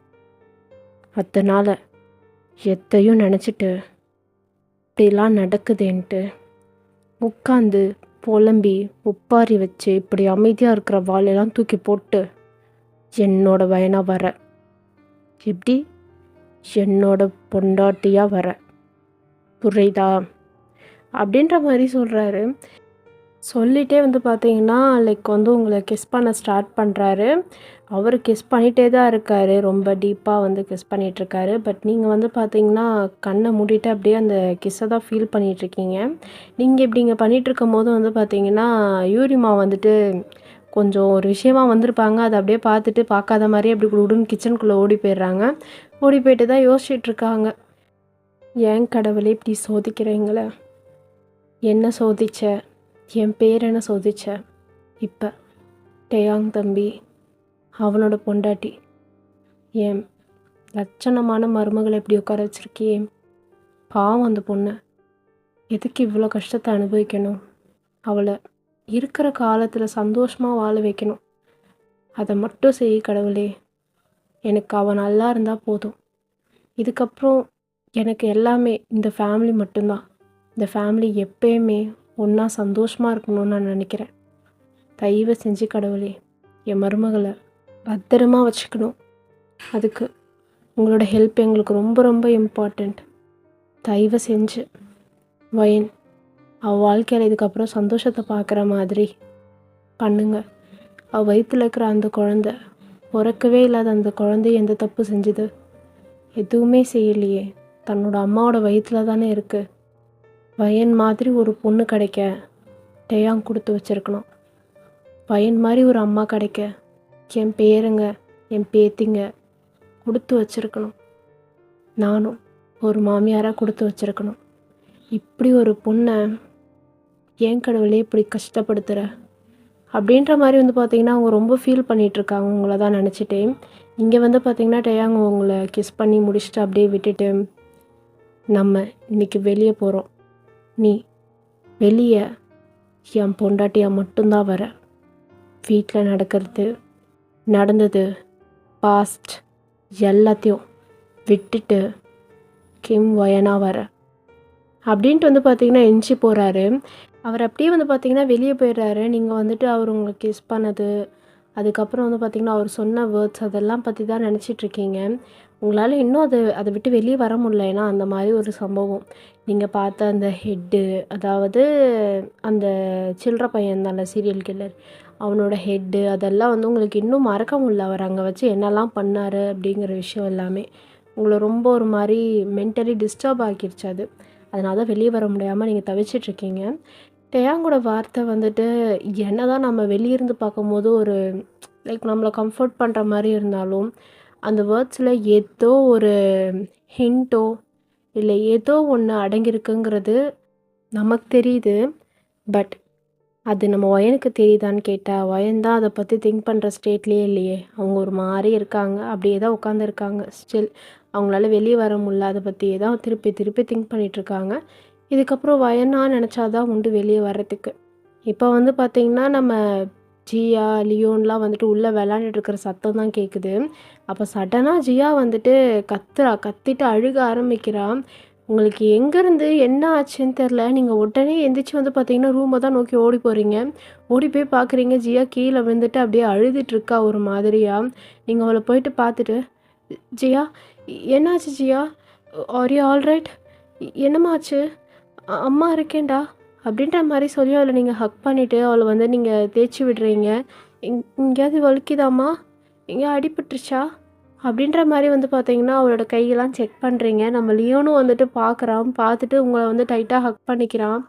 அதனால் எத்தையும் நினச்சிட்டு இப்படிலாம் நடக்குதேன்ட்டு உட்காந்து புலம்பி உப்பாரி வச்சு இப்படி அமைதியாக இருக்கிற வாழையெல்லாம் தூக்கி போட்டு என்னோட வயனாக வர, எப்படி என்னோட பொண்டாட்டியாக வர, புரியுதா அப்படின்ற மாதிரி சொல்கிறாரு. சொல்லிட்டே வந்து பார்த்தீங்கன்னா லைக் வந்து உங்களை கிஸ் பண்ண ஸ்டார்ட் பண்ணுறாரு. அவர் கிஸ் பண்ணிகிட்டே தான் இருக்கார், ரொம்ப டீப்பாக வந்து கிஸ் பண்ணிகிட்ருக்காரு. பட் நீங்கள் வந்து பார்த்தீங்கன்னா கண்ணை மூடிட்டு அப்படியே அந்த கிஸ்ஸை தான் ஃபீல் பண்ணிகிட்ருக்கீங்க. நீங்கள் இப்படிங்க பண்ணிகிட்ருக்கும் போது வந்து பார்த்தீங்கன்னா யூரிமா வந்துட்டு கொஞ்சம் ஒரு விஷயமா வந்திருப்பாங்க. அதை அப்படியே பார்த்துட்டு பார்க்காத மாதிரி அப்படி குடுன்னு கிச்சனுக்குள்ளே ஓடி போயிடுறாங்க. ஓடி போயிட்டு தான் யோசிச்சுட்ருக்காங்க, ஏன் கடவுளே இப்படி சோதிக்கிறீங்களே, என்ன சோதிச்ச, என் பேர் என்ன சோதிச்ச, இப்போ டேயாங் தம்பி அவனோட பொண்டாட்டி என் லட்சணமான மருமகளை எப்படி உட்கார வச்சிருக்கியே, பாவம் அந்த பொண்ணை, எதுக்கு இவ்வளோ கஷ்டத்தை அனுபவிக்கணும், அவளை இருக்கிற காலத்தில் சந்தோஷமாக வாழ வைக்கணும், அதை மட்டும் செய் கடவுளே, எனக்கு அவன் நல்லா இருந்தால் போதும், இதுக்கப்புறம் எனக்கு எல்லாமே இந்த ஃபேமிலி மட்டும்தான், இந்த ஃபேமிலி எப்பயுமே ஒன்றா சந்தோஷமாக இருக்கணும்னு நான் நினைக்கிறேன், தயவு செஞ்சு கடவுளே என் மருமகளை பத்திரமா வச்சுக்கணும், அதுக்கு உங்களோட ஹெல்ப் எங்களுக்கு ரொம்ப ரொம்ப இம்பார்ட்டண்ட், தயவு செஞ்சு வயன் அவள் வாழ்க்கையில் இதுக்கப்புறம் சந்தோஷத்தை பார்க்குற மாதிரி பண்ணுங்க. அவள் வயிற்றில் இருக்கிற அந்த குழந்தை, பிறக்கவே இல்லாத அந்த குழந்தை எந்த தப்பு செஞ்சுது, எதுவுமே செய்யலையே, தன்னோட அம்மாவோட வயிற்றில் தானே இருக்குது. வயன் மாதிரி ஒரு பொண்ணு கிடைக்க டேயாங் கொடுத்து வச்சுருக்கணும், வயன் மாதிரி ஒரு அம்மா கிடைக்க என் பேருங்க என் பேத்திங்க கொடுத்து வச்சுருக்கணும், நானும் ஒரு மாமியாராக கொடுத்து வச்சுருக்கணும். இப்படி ஒரு பொண்ணை ஏன் கடவுளே இப்படி கஷ்டப்படுத்துகிற அப்படின்ற மாதிரி வந்து பார்த்திங்கன்னா அவங்க ரொம்ப ஃபீல் பண்ணிகிட்ருக்காங்க உங்களை தான் நினச்சிட்டு. இங்கே வந்து பார்த்திங்கன்னா டேயாங் உங்களை கிஸ் பண்ணி முடிச்சுட்டு அப்படியே விட்டுட்டு, நம்ம இன்றைக்கி வெளியே போகிறோம், நீ வெளியே என் பொண்டாட்டியாக மட்டும்தான் வர, வீட்டில் நடந்தது பாஸ்ட் எல்லாத்தையும் விட்டுட்டு கிம் வயனாக வர அப்படின்ட்டு வந்து பார்த்திங்கன்னா எஞ்சி போகிறாரு. அவர் அப்படியே வந்து பார்த்திங்கன்னா வெளியே போயிடுறாரு. நீங்கள் வந்துட்டு அவர் உங்களுக்கு கிஸ் பண்ணது, அதுக்கப்புறம் வந்து பார்த்திங்கன்னா அவர் சொன்ன வேர்ட்ஸ் அதெல்லாம் பற்றி தான் நினச்சிட்ருக்கீங்க. உங்களால் இன்னும் அதை விட்டு வெளியே வர முடியல. ஏன்னா அந்த மாதிரி ஒரு சம்பவம் நீங்கள் பார்த்த அந்த ஹெட்டு, அதாவது அந்த சில்லற பையன் தானே சீரியல் கில்லர், அவனோட ஹெட்டு அதெல்லாம் வந்து உங்களுக்கு இன்னும் மறக்க முடியல. அவர் அங்கே வச்சு என்னெல்லாம் பண்ணார் அப்படிங்கிற விஷயம் எல்லாமே உங்களை ரொம்ப ஒரு மாதிரி மென்டலி டிஸ்டர்ப் ஆக்கிடுச்சு. அதனால தான் வெளியே வர முடியாமல் நீங்கள் தவிச்சிட்ருக்கீங்க. டேயாங்கோட வார்த்தை வந்துட்டு என்ன தான் நம்ம வெளியிருந்து பார்க்கும்போது ஒரு லைக் நம்மளை கம்ஃபர்ட் பண்ணுற மாதிரி இருந்தாலும், அந்த வேர்ட்ஸில் ஏதோ ஒரு ஹிண்ட்டோ இல்லை ஏதோ ஒன்று அடங்கியிருக்குங்கிறது நமக்கு தெரியுது. பட் அது நம்ம வயனுக்கு தெரியுதான்னு கேட்டால் வயன் தான் அதை பற்றி திங்க் பண்ணுற ஸ்டேட்லேயே இல்லையே. அவங்க ஒரு மாதிரி இருக்காங்க, அப்படியே தான் உட்காந்துருக்காங்க. ஸ்டில் அவங்களால வெளியே வர முடியல, அதை பற்றியே தான் திருப்பி திருப்பி திங்க் பண்ணிகிட்ருக்காங்க. இதுக்கப்புறம் வயனா நினச்சாதான் உண்டு வெளியே வர்றதுக்கு. இப்போ வந்து பார்த்திங்கன்னா நம்ம ஜியா லியோன்லாம் வந்துட்டு உள்ளே விளாண்டுட்டுருக்கிற சத்தம் தான் கேட்குது. அப்போ சடனாக ஜியா வந்துட்டு கத்திட்டு அழுக ஆரம்பிக்கிறா. உங்களுக்கு எங்கேருந்து என்ன ஆச்சுன்னு தெரில. நீங்கள் உடனே எந்திரிச்சு வந்து பார்த்தீங்கன்னா ரூமை தான் நோக்கி ஓடி போகிறீங்க. ஓடி போய் பார்க்குறீங்க ஜியா கீழே விழுந்துட்டு அப்படியே அழுதுட்டுருக்கா ஒரு மாதிரியாக. நீங்கள் அவளை போயிட்டு பார்த்துட்டு, ஜியா என்னாச்சு ஜியா, ஆர் யூ ஆல்ரைட், என்னமாச்சு, அம்மா இருக்கேன்டா அப்படின்ற மாதிரி சொல்லி அவளை நீங்கள் ஹக் பண்ணிவிட்டு அவளை வந்து நீங்கள் தேய்ச்சி விடுறீங்க. எங்கேயாவது வலிக்குதாம்மா, எங்கேயா அடிபட்டுருச்சா அப்படின்ற மாதிரி வந்து பார்த்தீங்கன்னா அவளோட கையெல்லாம் செக் பண்ணுறீங்க. நம்ம லியோனும் வந்துட்டு பார்க்குறான், பார்த்துட்டு உங்களை வந்து டைட்டாக ஹக் பண்ணிக்கிறான்.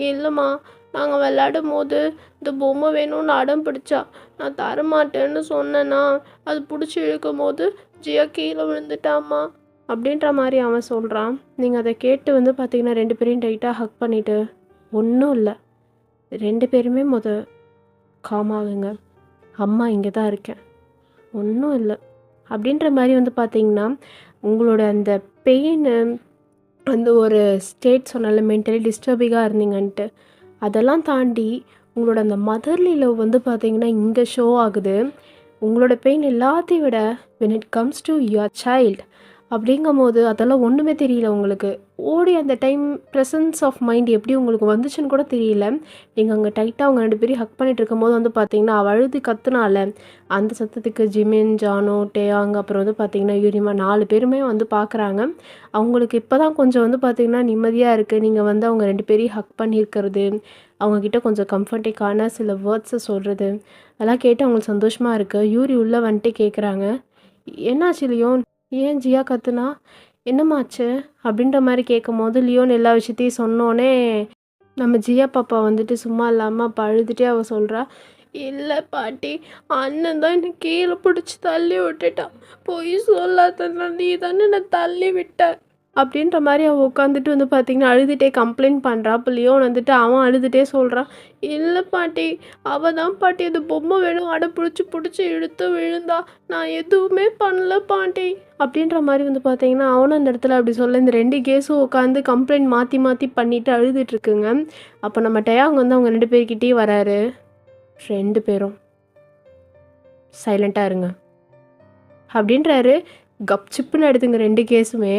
இல்லைம்மா, நாங்கள் விளையாடும் போது இந்த பொம்மை வேணும்னு அடம் பிடிச்சா, நான் தரமாட்டேன்னு சொன்னேன்னா அது பிடிச்சி இழுக்கும் போது ஜியா கீழே விழுந்துட்டாம்மா அப்படின்ற மாதிரி அவன் சொல்கிறான். நீங்கள் அதை கேட்டு வந்து பார்த்தீங்கன்னா 2 பேரையும் டைட்டாக ஹக் பண்ணிவிட்டு, ஒன்றும் இல்லை, 2 பேருமே காமாகுங்க, அம்மா இங்கே தான் இருக்கேன், ஒன்றும் இல்லை அப்படின்ற மாதிரி வந்து பார்த்திங்கன்னா உங்களோட அந்த பெயின், அந்த ஒரு ஸ்டேட் சொன்னால மென்டலி டிஸ்டர்பிங்காக இருந்தீங்கன்ட்டு, அதெல்லாம் தாண்டி உங்களோட அந்த மதர்லி லவ் வந்து பார்த்திங்கன்னா இங்கே ஷோ ஆகுது. உங்களோட பெயின் எல்லாத்தையும் விட when it comes to your child, அப்படிங்கும்போது அதெல்லாம் ஒன்றுமே தெரியல உங்களுக்கு. ஓடி அந்த டைம் ப்ரெசன்ஸ் ஆஃப் மைண்ட் எப்படி உங்களுக்கு வந்துச்சுன்னு கூட தெரியல. நீங்கள் அங்கே டைட்டாக அவங்க 2 பேரையும் ஹக் பண்ணிட்டு இருக்கும்போது வந்து பார்த்தீங்கன்னா, அவள் அழுது கத்துனால, அந்த சத்தத்துக்கு ஜிமின், ஜானு, டேயாங் அப்புறம் வந்து பார்த்தீங்கன்னா, யூரிமா 4 பேருமே வந்து பார்க்குறாங்க. அவங்களுக்கு இப்போ தான் கொஞ்சம் வந்து பார்த்தீங்கன்னா, நிம்மதியாக இருக்குது. நீங்கள் வந்து அவங்க 2 பேரையும் ஹக் பண்ணியிருக்கிறது, அவங்கக்கிட்ட கொஞ்சம் கம்ஃபர்டிங்கான சில வேர்ட்ஸை சொல்கிறது, அதெல்லாம் கேட்டு அவங்களுக்கு சந்தோஷமாக இருக்குது. யூரி உள்ளே வந்துட்டு கேட்குறாங்க, "என்னாச்சு லியோன்? ஏன் ஜியா கத்துனா? என்னம்மா ஆச்சு?" அப்படின்ற மாரி கேட்கும்போது, லியோன் எல்லா விஷயத்தையும் சொன்னோனே, நம்ம ஜியா பாப்பா வந்துட்டு சும்மா இல்லாம அப்ப அழுதுட்டே அவ சொல்றா, "இல்ல பாட்டி, அண்ணன் தான் என்ன கீழ புடிச்சு தள்ளி விட்டுட்டான். பொய் சொல்லாதண்ணா, நீ தானே என்ன தள்ளி விட்ட." அப்படின்ற மாரி அவ உட்காந்துட்டு வந்து பார்த்தீங்கன்னா, அழுதுட்டே கம்ப்ளைண்ட் பண்றா. அப்ப லியோன் வந்துட்டு அவன் அழுதுட்டே சொல்றான், "இல்ல பாட்டி, அவ தான் பாட்டி அது பொம்மை வேணும் அடம் புடிச்சு இழுத்து விழுந்தா. நான் எதுவுமே பண்ணல பாட்டி." அப்படின்ற மாரி வந்து பார்த்தீங்கன்னா, அவனும் அந்த இடத்துல அப்படி சொல்ல, இந்த 2 கேஸும் உட்காந்து கம்ப்ளைண்ட் மாத்தி மாத்தி பண்ணிட்டு அழுதுட்டுருக்குங்க. அப்போ நம்ம டயாங் வந்து அவங்க 2 பேர்கிட்டயும் வராரு. "2 பேரும் சைலண்ட்டா இருங்க" அப்படின்றாரு. கப்சிப்புன்னு ஆயிடுதுங்க 2 கேஸுமே.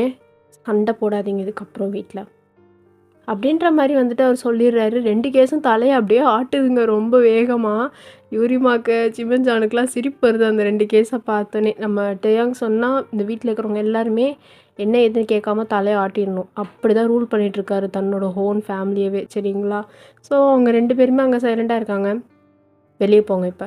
"சண்டை போடாதீங்க இதுக்கப்புறம் வீட்ல." அப்படின்ற மாரி வந்துட்டு அவர் சொல்லிடுறாரு. 2 கேஸும் தலைய அப்படியே ஆட்டுதுங்க ரொம்ப வேகமா. யூரிமாக்கு, ஜிமன்ஜானுக்குலாம் சிரிப்பு வருது அந்த 2 கேஸை பார்த்தோன்னே. நம்ம டேயாங் சொன்னா, இந்த வீட்ல இருக்கிறவங்க எல்லாருமே என்ன ஏதுன்னு கேட்காம தலைய ஆட்டிடணும். அப்படிதான் ரூல் பண்ணிட்டுருக்காரு தன்னோட ஹோன் ஃபேமிலியவே. சரிங்களா? ஸோ அவங்க 2 பேருமே அங்கே சைலண்ட்டா இருக்காங்க. "வெளிய போங்க இப்ப."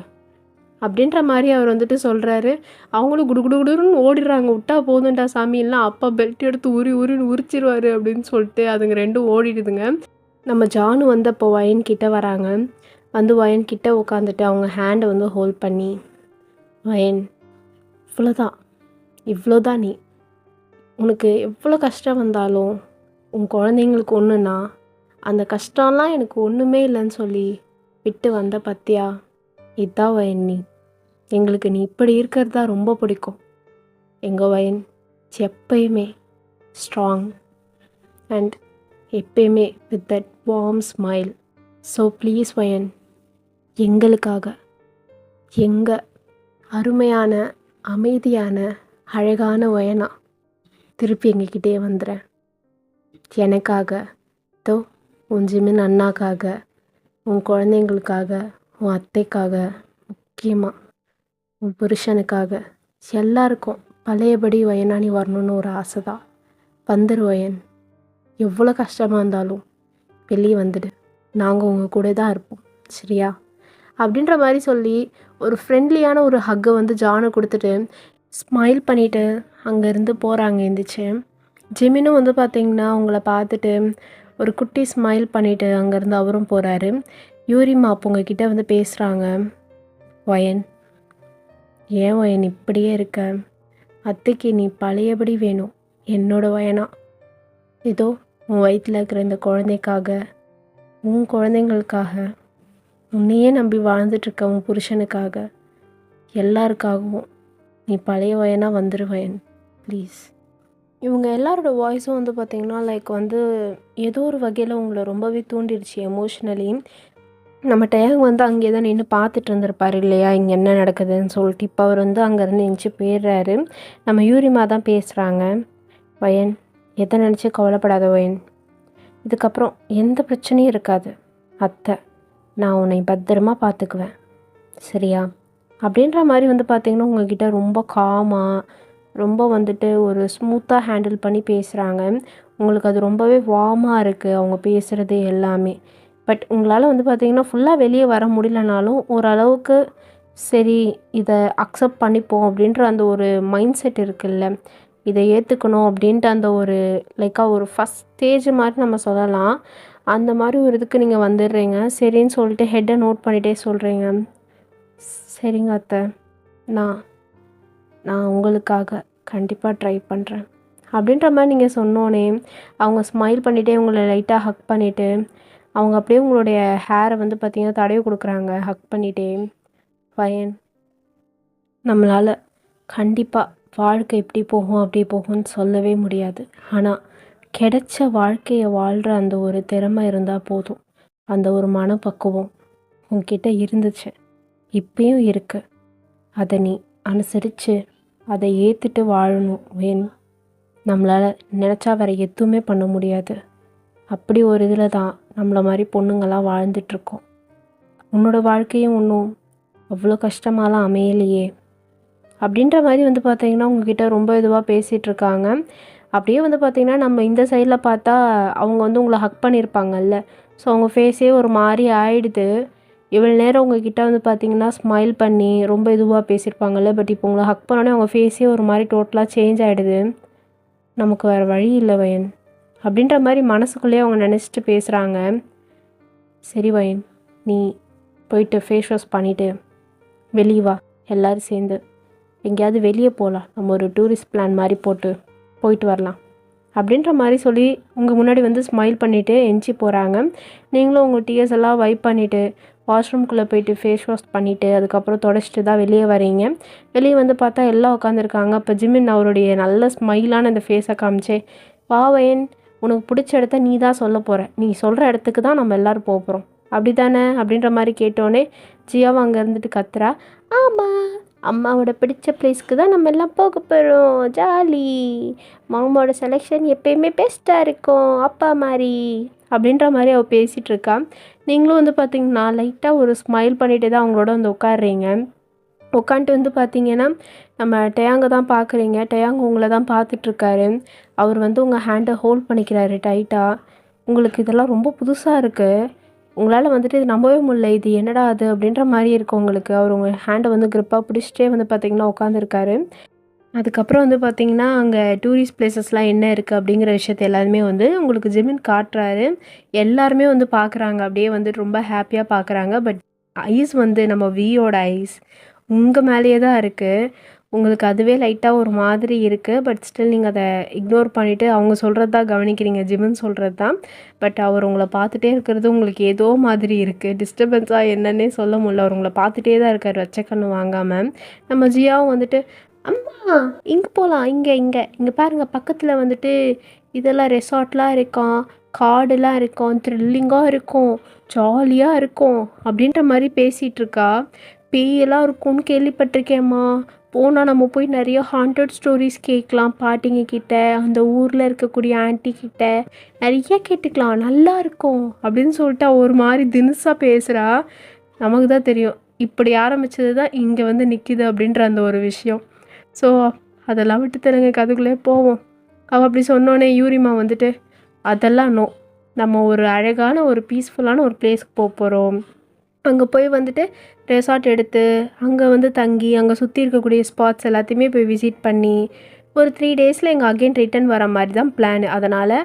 அப்படின்ற மாரி அவர் வந்துட்டு சொல்றாரு. அவங்களும் குடுகுடுன்னு ஓடிடுறாங்க. "விட்டா போதும்டா சாமி, இல்லனா அப்பா பெல்ட் எடுத்து உரின்னு உரிச்சிருவாரு" அப்படின்னு சொல்லிட்டு அதுங்க 2ம் ஓடிடுதுங்க. நம்ம ஜானு வந்து அப்போ வயன் கிட்ட வராங்க. வந்து வயன் கிட்ட உட்காந்துட்டு அவங்க ஹேண்டை வந்து ஹோல்ட் பண்ணி, "வயன், இவ்வளோதான், இவ்வளோதான் நீ. உனக்கு எவ்வளோ கஷ்டம் வந்தாலும் உன் குழந்தைங்களுக்கு ஒன்றுனா, அந்த கஷ்டம்லாம் எனக்கு ஒன்றுமே இல்லைன்னு சொல்லி விட்டு வந்த பத்தியா, இதான் வயன் நீ. எங்களுக்கு நீ இப்படி இருக்கிறது தான் ரொம்ப பிடிக்கும். எங்க வயன் எப்பயுமே ஸ்ட்ராங் அண்ட் எப்பயுமே with that warm smile. So please வயன், எங்களுக்காக, எங்க அருமையான, அமைதியான, அழகான வயனா திருப்பி எங்ககிட்டே வந்துடுறேன். எனக்காக, தோ உன் ஜிமின் அண்ணாக்காக, உன் குழந்தைங்களுக்காக, உன் அத்தைக்காக, முக்கியமாக உன் புருஷனுக்காக, எல்லாருக்கும் பழையபடி வயனா நீ வரணும்னு ஒரு ஆசை தான். வந்துரு வயன். எவ்வளோ கஷ்டமாக இருந்தாலும் வெளியே வந்துடு. நாங்கள் உங்கள் கூட தான் இருப்போம். சரியா?" அப்படின்ற மாதிரி சொல்லி ஒரு ஃப்ரெண்ட்லியான ஒரு ஹக்கை வந்து ஜானு கொடுத்துட்டு ஸ்மைல் பண்ணிவிட்டு அங்கேருந்து போகிறாங்க எந்திரிச்சு. ஜெமினும் வந்து பார்த்திங்கன்னா அவங்கள பார்த்துட்டு ஒரு குட்டி ஸ்மைல் பண்ணிவிட்டு அங்கேருந்து அவரும் போகிறாரு. யூரிமா அப்போ உங்ககிட்ட வந்து பேசுகிறாங்க. "வயன், ஏன் வயன் இப்படியே இருக்க? அத்தைக்கு நீ பழையபடி வேணும். என்னோட வயனா. இதோ உன் வயிற்றில் இருக்கிற இந்த குழந்தைக்காக, உன் குழந்தைங்களுக்காக, உன்னையே நம்பி வாழ்ந்துட்டுருக்க உன் புருஷனுக்காக, எல்லாருக்காகவும் நீ பழைய வயனா வந்துரு வயன், ப்ளீஸ்." இவங்க எல்லாரோட வாய்ஸும் வந்து பார்த்திங்கன்னா லைக் வந்து ஏதோ ஒரு வகையில் உங்களை ரொம்பவே தூண்டிடுச்சு எமோஷ்னலி. நம்ம டேங் வந்து அங்கே தான் நின்று பார்த்துட்டு இருந்திருப்பார் இல்லையா, இங்கே என்ன நடக்குதுன்னு சொல்லிட்டு. இப்போ அவர் வந்து அங்கேருந்து எந்திச்சு போயிடுறாரு. நம்ம யூரிமா தான் பேசுகிறாங்க. "வயன், எதை நினச்சி கவலைப்படாத வயன். இதுக்கப்புறம் எந்த பிரச்சனையும் இருக்காது. அத்தை, நான் உன்னை பத்திரமா பார்த்துக்குவேன். சரியா?" அப்படின்ற மாதிரி வந்து பார்த்திங்கன்னா உங்ககிட்ட ரொம்ப காமாக, ரொம்ப வந்துட்டு ஒரு ஸ்மூத்தாக ஹேண்டில் பண்ணி பேசுகிறாங்க. உங்களுக்கு அது ரொம்பவே வார்மாக இருக்குது அவங்க பேசுகிறது எல்லாமே. பட் உங்களால் வந்து பார்த்திங்கன்னா ஃபுல்லாக வெளியே வர முடியலனாலும் ஓரளவுக்கு சரி இதை அக்செப்ட் பண்ணிப்போம் அப்படின்ற அந்த ஒரு மைண்ட் செட் இருக்குல்ல, இதை ஏற்றுக்கணும் அப்படின்ட்டு அந்த ஒரு லைக்காக ஒரு ஃபஸ்ட் ஸ்டேஜ் மாதிரி நம்ம சொல்லலாம். அந்த மாதிரி ஒரு இதுக்கு நீங்கள் வந்துடுறீங்க. சரின்னு சொல்லிட்டு ஹெட்டை நோட் பண்ணிகிட்டே சொல்கிறீங்க. "சரிங்க அத்தை, நான் நான் உங்களுக்காக கண்டிப்பாக ட்ரை பண்ணுறேன்." அப்படின்ற மாதிரி நீங்கள் சொன்னோன்னே அவங்க ஸ்மைல் பண்ணிகிட்டே உங்களை லைட்டாக ஹக் பண்ணிவிட்டு அவங்க அப்படியே உங்களுடைய ஹேரை வந்து பார்த்திங்கன்னா தடவி கொடுக்குறாங்க ஹக் பண்ணிகிட்டே. "வயன், நம்மளால் கண்டிப்பாக வாழ்க்கை எப்படி போகும் அப்படி போகும்னு சொல்லவே முடியாது. ஆனால் கிடைச்ச வாழ்க்கையை வாழ்கிற அந்த ஒரு திறமை இருந்தால் போதும். அந்த ஒரு மனப்பக்குவம் உன்கிட்ட இருந்துச்சு, இப்பயும் இருக்குது. அதை நீ அனுசரித்து அதை ஏற்றுட்டு வாழணும் வயன். நம்மளால் நினச்சா வேறு எதுவுமே பண்ண முடியாது. அப்படி ஒரு இதில் தான் நம்மளை மாதிரி பொண்ணுங்கள்லாம் வாழ்ந்துட்டுருக்கோம். உன்னோட வாழ்க்கையும் ஒன்றும் அவ்வளோ கஷ்டமாலாம் அமையலையே அப்படின்ற மாதிரி வந்து பார்த்திங்கன்னா உங்ககிட்ட ரொம்ப இதுவாக பேசிகிட்டு இருக்காங்க. அப்படியே வந்து பார்த்திங்கன்னா நம்ம இந்த சைடில் பார்த்தா அவங்க வந்து உங்களை ஹக் பண்ணியிருப்பாங்கல்ல, ஸோ அவங்க ஃபேஸே ஒரு மாதிரி ஆயிடுது. இவ்வளோ நேரம் உங்ககிட்ட வந்து பார்த்திங்கன்னா ஸ்மைல் பண்ணி ரொம்ப இதுவாக பேசியிருப்பாங்கல்ல, பட் இப்போ உங்களை ஹக் பண்ணோடனே அவங்க ஃபேஸே ஒரு மாதிரி டோட்டலாக சேஞ்ச் ஆகிடுது. நமக்கு வேறு வழி இல்லை வயன் அப்படின்ற மாதிரி மனசுக்குள்ளேயே அவங்க நினச்சிட்டு பேசுகிறாங்க. சரி வயன், நீ போயிட்டு ஃபேஸ் வாஷ் பண்ணிவிட்டு வெளியே வா, எல்லோரும் சேர்ந்து எங்கேயாவது வெளியே போகலாம், நம்ம ஒரு டூரிஸ்ட் பிளான் மாதிரி போயிட்டு வரலாம் அப்படின்ற மாதிரி சொல்லி உங்கள் முன்னாடி வந்து ஸ்மைல் பண்ணிவிட்டு எஞ்சி போகிறாங்க. நீங்களும் உங்கள் டிஎஸ் எல்லாம் வைப் பண்ணிவிட்டு வாஷ்ரூம்குள்ளே போயிட்டு ஃபேஸ் வாஷ் பண்ணிவிட்டு அதுக்கப்புறம் தொடச்சிட்டு தான் வெளியே வரீங்க. வெளியே வந்து பார்த்தா எல்லாம் உட்காந்துருக்காங்க. அப்போ ஜிமின் அவருடைய நல்ல ஸ்மைலான அந்த ஃபேஸை காமிச்சே, வா வயன், உனக்கு பிடிச்ச இடத்த நீ தான் சொல்ல போகிற, நீ சொல்கிற இடத்துக்கு தான் நம்ம எல்லோரும் போக போகிறோம் அப்படி தானே அப்படின்ற மாதிரி கேட்டோன்னே ஜியாவும் அங்கே இருந்துட்டு கத்துறா, ஆமாம், அம்மாவோட பிடிச்ச பிளேஸ்க்கு தான் நம்ம எல்லாம் போக போகிறோம், ஜாலி, மாமாவோட செலெக்ஷன் எப்பயுமே பெஸ்ட்டாக இருக்கும் அப்பா மாதிரி அப்படின்ற மாதிரி அவள் பேசிகிட்டு இருக்கா. நீங்களும் வந்து பார்த்திங்கன்னா லைட்டாக ஒரு ஸ்மைல் பண்ணிகிட்டே தான் அவங்களோட வந்து உட்காடுறீங்க. உட்காந்துட்டு வந்து பார்த்திங்கன்னா நம்ம டயாங்க தான் பார்க்குறீங்க. டயாங்க உங்களை தான் பார்த்துட்ருக்காரு. அவர் வந்து உங்கள் ஹேண்டை ஹோல்ட் பண்ணிக்கிறாரு டைட்டாக. உங்களுக்கு இதெல்லாம் ரொம்ப புதுசாக இருக்குது, உங்களால் வந்துட்டு இது நம்பவே முடியல, இது என்னடா அது அப்படின்ற மாதிரி இருக்கும் உங்களுக்கு. அவர் உங்கள் ஹேண்டை வந்து க்ரிப்பாக பிடிச்சிட்டே வந்து பார்த்திங்கன்னா உட்காந்துருக்காரு. அதுக்கப்புறம் வந்து பார்த்திங்கன்னா அங்கே டூரிஸ்ட் பிளேசஸ்லாம் என்ன இருக்குது அப்படிங்கிற விஷயத்த எல்லாருமே வந்து உங்களுக்கு ஜிமின் காட்டுறாரு. எல்லாருமே வந்து பார்க்குறாங்க, அப்படியே வந்துட்டு ரொம்ப ஹாப்பியாக பார்க்குறாங்க. பட் ஐஸ் வந்து நம்ம வியோட ஐஸ் உங்கள் மேலேயே தான் இருக்குது. உங்களுக்கு அதுவே லைட்டாக ஒரு மாதிரி இருக்குது. பட் ஸ்டில் நீங்கள் அதை இக்னோர் பண்ணிவிட்டு அவங்க சொல்கிறது தான் கவனிக்கிறீங்க, ஜிமின் சொல்கிறது தான். பட் அவர் உங்களை பார்த்துட்டே இருக்கிறது உங்களுக்கு ஏதோ மாதிரி இருக்குது, டிஸ்டர்பன்ஸாக என்னன்னே சொல்ல முடியல. அவர் உங்களை பார்த்துட்டே தான் இருக்கார் வச்ச கண்ணு வாங்காமல். நம்ம ஜியாவும் வந்துட்டு, அம்மா இங்கே போகலாம், இங்கே பாருங்கள், பக்கத்தில் வந்துட்டு இதெல்லாம் ரெசார்ட்லாம் இருக்கான், காடெல்லாம் இருக்கும், த்ரில்லிங்காக இருக்கும், ஜாலியாக இருக்கும் அப்படின்ற மாதிரி பேசிகிட்டு இருக்கா. பேயெல்லாம் இருக்கும்னு கேள்விப்பட்டிருக்கேம்மா, போனால் நம்ம போய் நிறைய ஹாண்டட் ஸ்டோரிஸ் கேட்கலாம், பாட்டிங்க கிட்ட, அந்த ஊரில் இருக்கக்கூடிய ஆன்ட்டி கிட்ட நிறைய கேட்டுக்கலாம், நல்லா இருக்கும் அப்படின்னு சொல்லிட்டு ஒரு மாதிரி தினுசாக பேசுகிறா. நமக்கு தான் தெரியும் இப்படி ஆரம்பித்தது தான் இங்கே வந்து நிற்கிது அப்படின்ற அந்த ஒரு விஷயம். ஸோ அதெல்லாம் விட்டு தெலுங்கு கதைக்குள்ளே போவோம். அவள் அப்படி சொன்னோன்னே யூரிமா வந்துட்டு, அதெல்லாம் நோ, நம்ம ஒரு அழகான ஒரு பீஸ்ஃபுல்லான ஒரு பிளேஸ்க்கு போக போகிறோம், அங்கே போய் வந்துட்டு ரெசார்ட் எடுத்து அங்கே வந்து தங்கி அங்கே சுற்றி இருக்கக்கூடிய ஸ்பாட்ஸ் எல்லாத்தையுமே போய் விசிட் பண்ணி ஒரு 3 டேஸில் எங்கள் அகெயின் ரிட்டன் வர மாதிரி தான் பிளான். அதனால்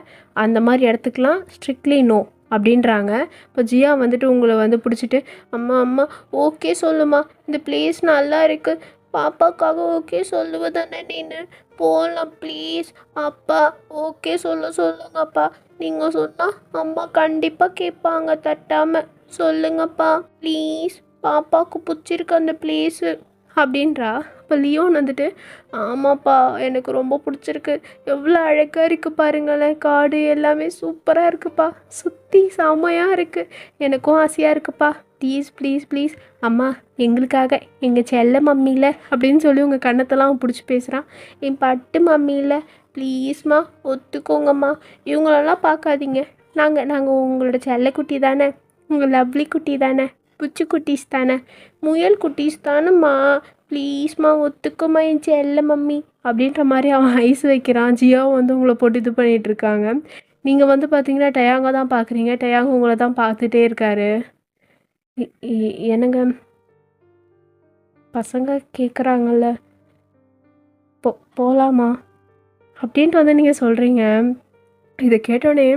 அந்த மாதிரி இடத்துக்குலாம் ஸ்ட்ரிக்ட்லி நோ அப்படின்றாங்க. இப்போ ஜியா வந்துட்டு உங்களை வந்து பிடிச்சிட்டு, அம்மா ஓகே சொல்லுமா, இந்த பிளேஸ் நல்லா இருக்குது, பாப்பாக்காக ஓகே சொல்லுவதானே நீனு, போகலாம் ப்ளீஸ் அப்பா, ஓகே சொல்லுங்கப்பா, நீங்கள் சொன்னால் அம்மா கண்டிப்பாக கேட்பாங்க, தட்டாமல் சொல்லுங்கப்பா ப்ளீஸ், பாப்பாவுக்கு பிடிச்சிருக்கு அந்த பிளேஸு அப்படின்றா. இப்போ லியோன் வந்துட்டு, ஆமாப்பா எனக்கு ரொம்ப பிடிச்சிருக்கு, எவ்வளோ அழகாக இருக்குது பாருங்களேன், காடு எல்லாமே சூப்பராக இருக்குப்பா, சுற்றி செம்மையாக இருக்குது, எனக்கும் ஆசையாக இருக்குப்பா, ப்ளீஸ் அம்மா எங்களுக்காக, எங்கள் செல்ல மம்மியில் அப்படின்னு சொல்லி உங்கள் கண்ணத்தெல்லாம் பிடிச்சி பேசுகிறான். என் பட்டு மம்மியில் ப்ளீஸ்மா ஒத்துக்கோங்கம்மா, இவங்களெல்லாம் பார்க்காதீங்க, நாங்கள் உங்களோட செல்லக்குட்டி தானே, உங்கள் லவ்லி குட்டி தானே, புச்சு குட்டீஸ் தானே, முயல் குட்டீஸ் தானேம்மா, ப்ளீஸ்மா ஒத்துக்கோமா என் செல்ல மம்மி அப்படின்ற மாதிரி அவன் ஐஸ் வைக்கிறான். ஜியாவும் வந்து உங்களை போட்டு இது பண்ணிகிட்ருக்காங்க. நீங்கள் வந்து பார்த்தீங்கன்னா டயாங்க தான் பார்க்குறீங்க. டயாங்க உங்களை தான் பார்த்துட்டே இருக்காரு. என்னங்க பசங்க கேட்குறாங்கல்ல, போகலாமா அப்படின்ட்டு வந்து நீங்கள் சொல்கிறீங்க. இதை கேட்டோடனே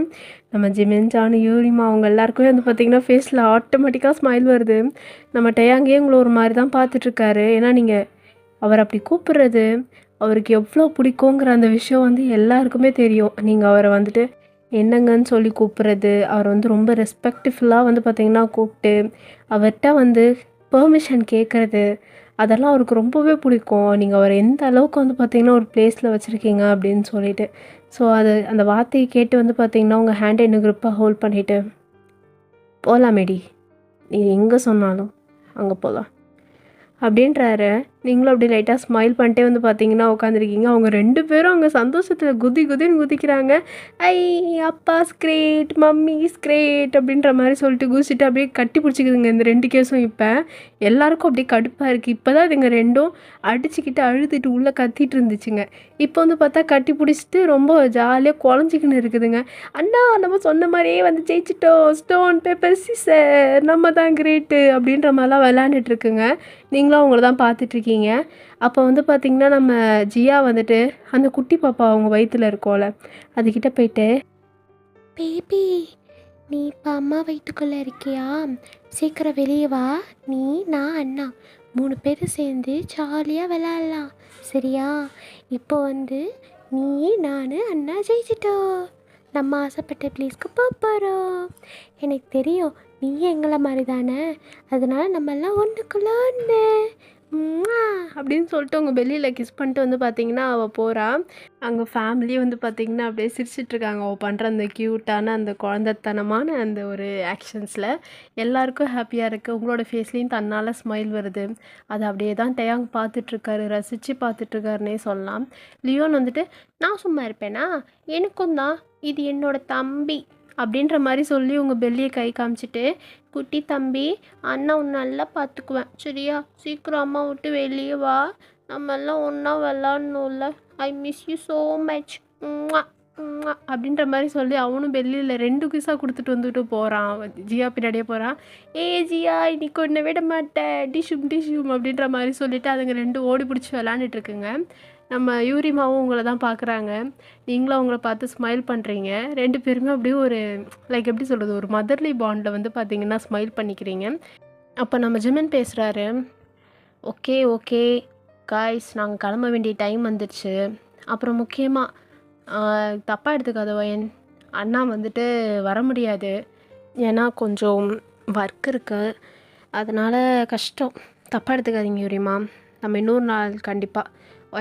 நம்ம ஜிமின், ஜானு, யூரிமா அவங்க எல்லாருக்குமே வந்து பார்த்திங்கன்னா ஃபேஸில் ஆட்டோமேட்டிக்காக ஸ்மைல் வருது. நம்ம டயாங்கே உங்களை ஒரு மாதிரி தான் பார்த்துட்ருக்காரு. ஏன்னா நீங்கள் அவர் அப்படி கூப்பிட்றது அவருக்கு எவ்வளோ பிடிக்குங்கிற அந்த விஷயம் வந்து எல்லாருக்குமே தெரியும். நீங்கள் அவரை வந்துட்டு என்னங்கன்னு சொல்லி கூப்பிட்றது, அவர் வந்து ரொம்ப ரெஸ்பெக்ட்ஃபுல்லாக வந்து பார்த்திங்கன்னா கூப்பிட்டு அவர்கிட்ட வந்து பெர்மிஷன் கேட்குறது, அதெல்லாம் அவருக்கு ரொம்பவே பிடிக்கும். நீங்கள் அவரை எந்த அளவுக்கு வந்து பார்த்திங்கன்னா ஒரு பிளேஸில் வச்சுருக்கீங்க அப்படின்னு சொல்லிட்டு. ஸோ அந்த வார்த்தையை கேட்டு வந்து பார்த்திங்கன்னா உங்கள் ஹேண்டை இன்னும் க்ரிப்பாக ஹோல்ட் பண்ணிவிட்டு, போகலாமேடி, நீ எங்கே சொன்னாலும் அங்கே போகலாம் அப்படின்றாரு. நீங்களும் அப்படி லைட்டாக ஸ்மைல் பண்ணிட்டே வந்து பார்த்தீங்கன்னா உட்காந்துருக்கீங்க. அவங்க 2 பேரும் அங்கே சந்தோஷத்தில் குதி குதின்னு குதிக்கிறாங்க. ஐ அப்பாஸ் கிரேட், மம்மிஸ் கிரேட் அப்படின்ற மாதிரி சொல்லிட்டு குதிச்சுட்டு அப்படியே கட்டி பிடிச்சிக்குதுங்க இந்த 2 கேஸும். இப்போ எல்லாருக்கும் அப்படியே கடுப்பாக இருக்குது. இப்போ தான் இதுங்க 2ம் அடிச்சுக்கிட்டு அழுதுட்டு உள்ளே கத்திட்டு இருந்துச்சுங்க. இப்போ வந்து பார்த்தா கட்டி பிடிச்சிட்டு ரொம்ப ஜாலியாக குழஞ்சிக்கின்னு இருக்குதுங்க. அண்ணா நம்ம சொன்ன மாதிரியே வந்து ஜெயிச்சிட்டோம், ஸ்டோன் பேப்பர் சிசர் நம்ம தான் கிரேட்டு அப்படின்ற மாதிரிலாம் விளாண்டுட்டு இருக்குங்க. நீங்களும் அவங்கள தான் பார்த்துட்ருக்கீங்க. அப்போ வந்து பார்த்திங்கன்னா நம்ம ஜியா வந்துட்டு அந்த குட்டி பாப்பா அவங்க வயிற்றுல இருக்கோல அதுக்கிட்ட போயிட்டு, பேபி நீ இப்போ அம்மா வயிற்றுக்குள்ளே இருக்கியா, சீக்கிரம் வெளியே வா, நீ நான் அண்ணா 3 பேர் சேர்ந்து ஜாலியாக விளையாடலாம் சரியா. இப்போ வந்து நீ நான் அண்ணா ஜெயிச்சிட்டோம், நம்ம ஆசைப்பட்ட ப்ளீஸ்க்கு போகிறோம். எனக்கு தெரியும் நீ எங்களை மாதிரி தானே, அதனால நம்மெல்லாம் ஒன்றுக்குள்ள ஒன்று அப்படின்னு சொல்லிட்டு அவங்க வெளியில் கிஸ் பண்ணிட்டு வந்து பார்த்திங்கன்னா அவள் போகிறா. அங்கே ஃபேமிலியே வந்து பார்த்திங்கன்னா அப்படியே சிரிச்சிட்ருக்காங்க அவள் பண்ணுற அந்த க்யூட்டான அந்த குழந்தைத்தனமான அந்த ஒரு ஆக்ஷன்ஸில். எல்லாருக்கும் ஹாப்பியாக இருக்குது. உங்களோட ஃபேஸ்லேயும் தன்னால் ஸ்மைல் வருது. அதை அப்படியே தான் டேயாங் பார்த்துட்ருக்காரு, ரசித்து பார்த்துட்ருக்காருன்னே சொல்லலாம். லியோன் வந்துட்டு நான் சும்மா இருப்பேனா, எனக்கும் தான் இது என்னோட தம்பி அப்படின்ற மாதிரி சொல்லி உங்கள் பெல்லியை கை காமிச்சிட்டு, குட்டி தம்பி அண்ணா உன்னை நல்லா பார்த்துக்குவேன் சரியா, சீக்கிரம் அம்மா விட்டு வெளியே வா, நம்ம எல்லாம் ஒன்றா விளாட்ணும்ல, I miss you so much அப்படின்ற மாதிரி சொல்லி அவனும் பெல்லியில் 2 கிஸ்ஸாக கொடுத்துட்டு வந்துட்டு போகிறான். ஜியா பின்னாடியே போகிறான். ஏ ஜியா இன்னைக்கு ஒன்றை விட மாட்டேன், டிஷும் டிஷும் அப்படின்ற மாதிரி சொல்லிவிட்டு அதுங்க 2 ஓடி பிடிச்சி விளாண்டுட்ருக்குங்க. நம்ம யூரிமாவும் உங்களை தான் பார்க்குறாங்க. நீங்களும் அவங்கள பார்த்து ஸ்மைல் பண்ணுறீங்க. 2 பேருமே அப்படியே ஒரு லைக் எப்படி சொல்கிறது, ஒரு மதர்லி பாண்டில் வந்து பார்த்திங்கன்னா ஸ்மைல் பண்ணிக்கிறீங்க. அப்போ நம்ம ஜிமின் பேசுகிறாரு. ஓகே ஓகே காய்ஸ், நாங்கள் கிளம்ப வேண்டிய டைம் வந்துடுச்சு. அப்புறம் முக்கியமாக தப்பாக எடுத்துக்காத வயன், அண்ணா வந்துட்டு வர முடியாது, ஏன்னா கொஞ்சம் ஒர்க் இருக்குது, அதனால் கஷ்டம். தப்பாக எடுத்துக்காதீங்க யூரிமா, நம்ம இன்னொரு நாள் கண்டிப்பாக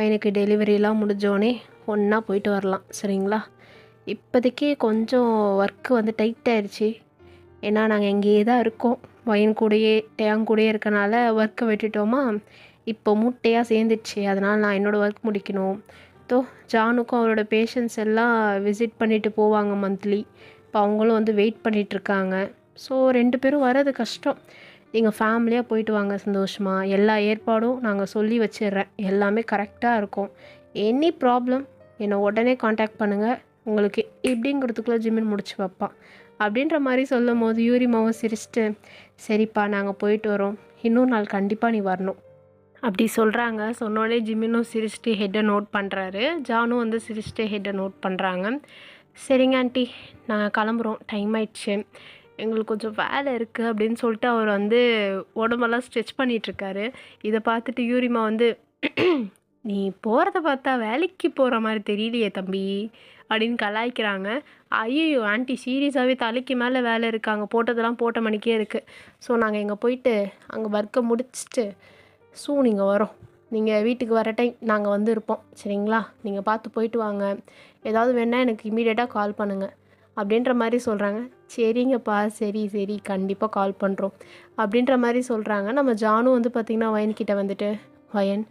எனக்கு டெலிவரிலாம் முடிஞ்சோடனே ஒன்றா போயிட்டு வரலாம் சரிங்களா. இப்போதைக்கு கொஞ்சம் ஒர்க்கு வந்து டைட் ஆயிடுச்சு, ஏன்னா நாங்கள் இங்கேயே தான் இருக்கோம், வயன் கூடயே டேயாங் கூடயே இருக்கனால ஒர்க்கை விட்டுட்டோமா, இப்போ மூட்டையாக சேர்ந்துடுச்சு, அதனால் நான் என்னோடய ஒர்க் முடிக்கணும். ஜானுக்கும் அவரோட பேஷண்ட்ஸ் எல்லாம் விசிட் பண்ணிவிட்டு போவாங்க மந்த்லி. இப்போ அவங்களும் வந்து வெயிட் பண்ணிகிட்ருக்காங்க. ஸோ 2 பேரும் வர்றது கஷ்டம். நீங்கள் ஃபேமிலியாக போயிட்டு வாங்க சந்தோஷமாக. எல்லா ஏற்பாடும் நாங்கள் சொல்லி வச்சிடுறேன், எல்லாமே கரெக்டாக இருக்கும். எனி ப்ராப்ளம் என்னை உடனே காண்டாக்ட் பண்ணுங்கள், உங்களுக்கு இப்படிங்கிறதுக்குள்ளே ஜிமின் முடிச்சு வைப்பான் அப்படின்ற மாதிரி சொல்லும் போது யூரிமாவும் சிரிச்சிட்டு, சரிப்பா நாங்கள் போயிட்டு வரோம், இன்னொரு நாள் கண்டிப்பாக நீ வரணும் அப்படி சொல்கிறாங்க. சொன்னோடனே ஜிமினும் சிரிச்சிட்டு ஹெட்டை நோட் பண்ணுறாரு, ஜானும் வந்து சிரிச்சிட்டு ஹெட்டை நோட் பண்ணுறாங்க. சரிங்க ஆண்டி நாங்கள் கிளம்புறோம், டைம் ஆயிடுச்சு, எங்களுக்கு கொஞ்சம் வேலை இருக்குது அப்படின்னு சொல்லிட்டு அவர் வந்து உடம்பெல்லாம் ஸ்ட்ரெச் பண்ணிகிட்ருக்காரு. இதை பார்த்துட்டு யூரிமா வந்து, நீ போகிறத பார்த்தா வேலைக்கு போகிற மாதிரி தெரியலையே தம்பி அப்படின்னு கலாய்க்கிறாங்க. ஐயோ ஆண்டி சீரியஸாகவே தலைக்கு மேலே வேலை இருக்குது, அங்கே போட்டதெல்லாம் போட்ட மணிக்கே இருக்குது. ஸோ நாங்கள் இங்கே போயிட்டு அங்கே ஒர்க்கை முடிச்சுட்டு நீங்கள் வரோம், நீங்கள் வீட்டுக்கு வர டைம் நாங்கள் வந்து இருப்போம் சரிங்களா, நீங்கள் பார்த்து போயிட்டு வாங்க, ஏதாவது வேணால் எனக்கு இமீடியட்டாக கால் பண்ணுங்கள் அப்படின்ற மாதிரி சொல்கிறாங்க. சரிங்கப்பா சரி சரி கண்டிப்பாக கால் பண்ணுறோம் அப்படின்ற மாதிரி சொல்கிறாங்க. நம்ம ஜானும் வந்து பார்த்திங்கன்னா வயன்கிட்ட வந்துட்டு, வயன்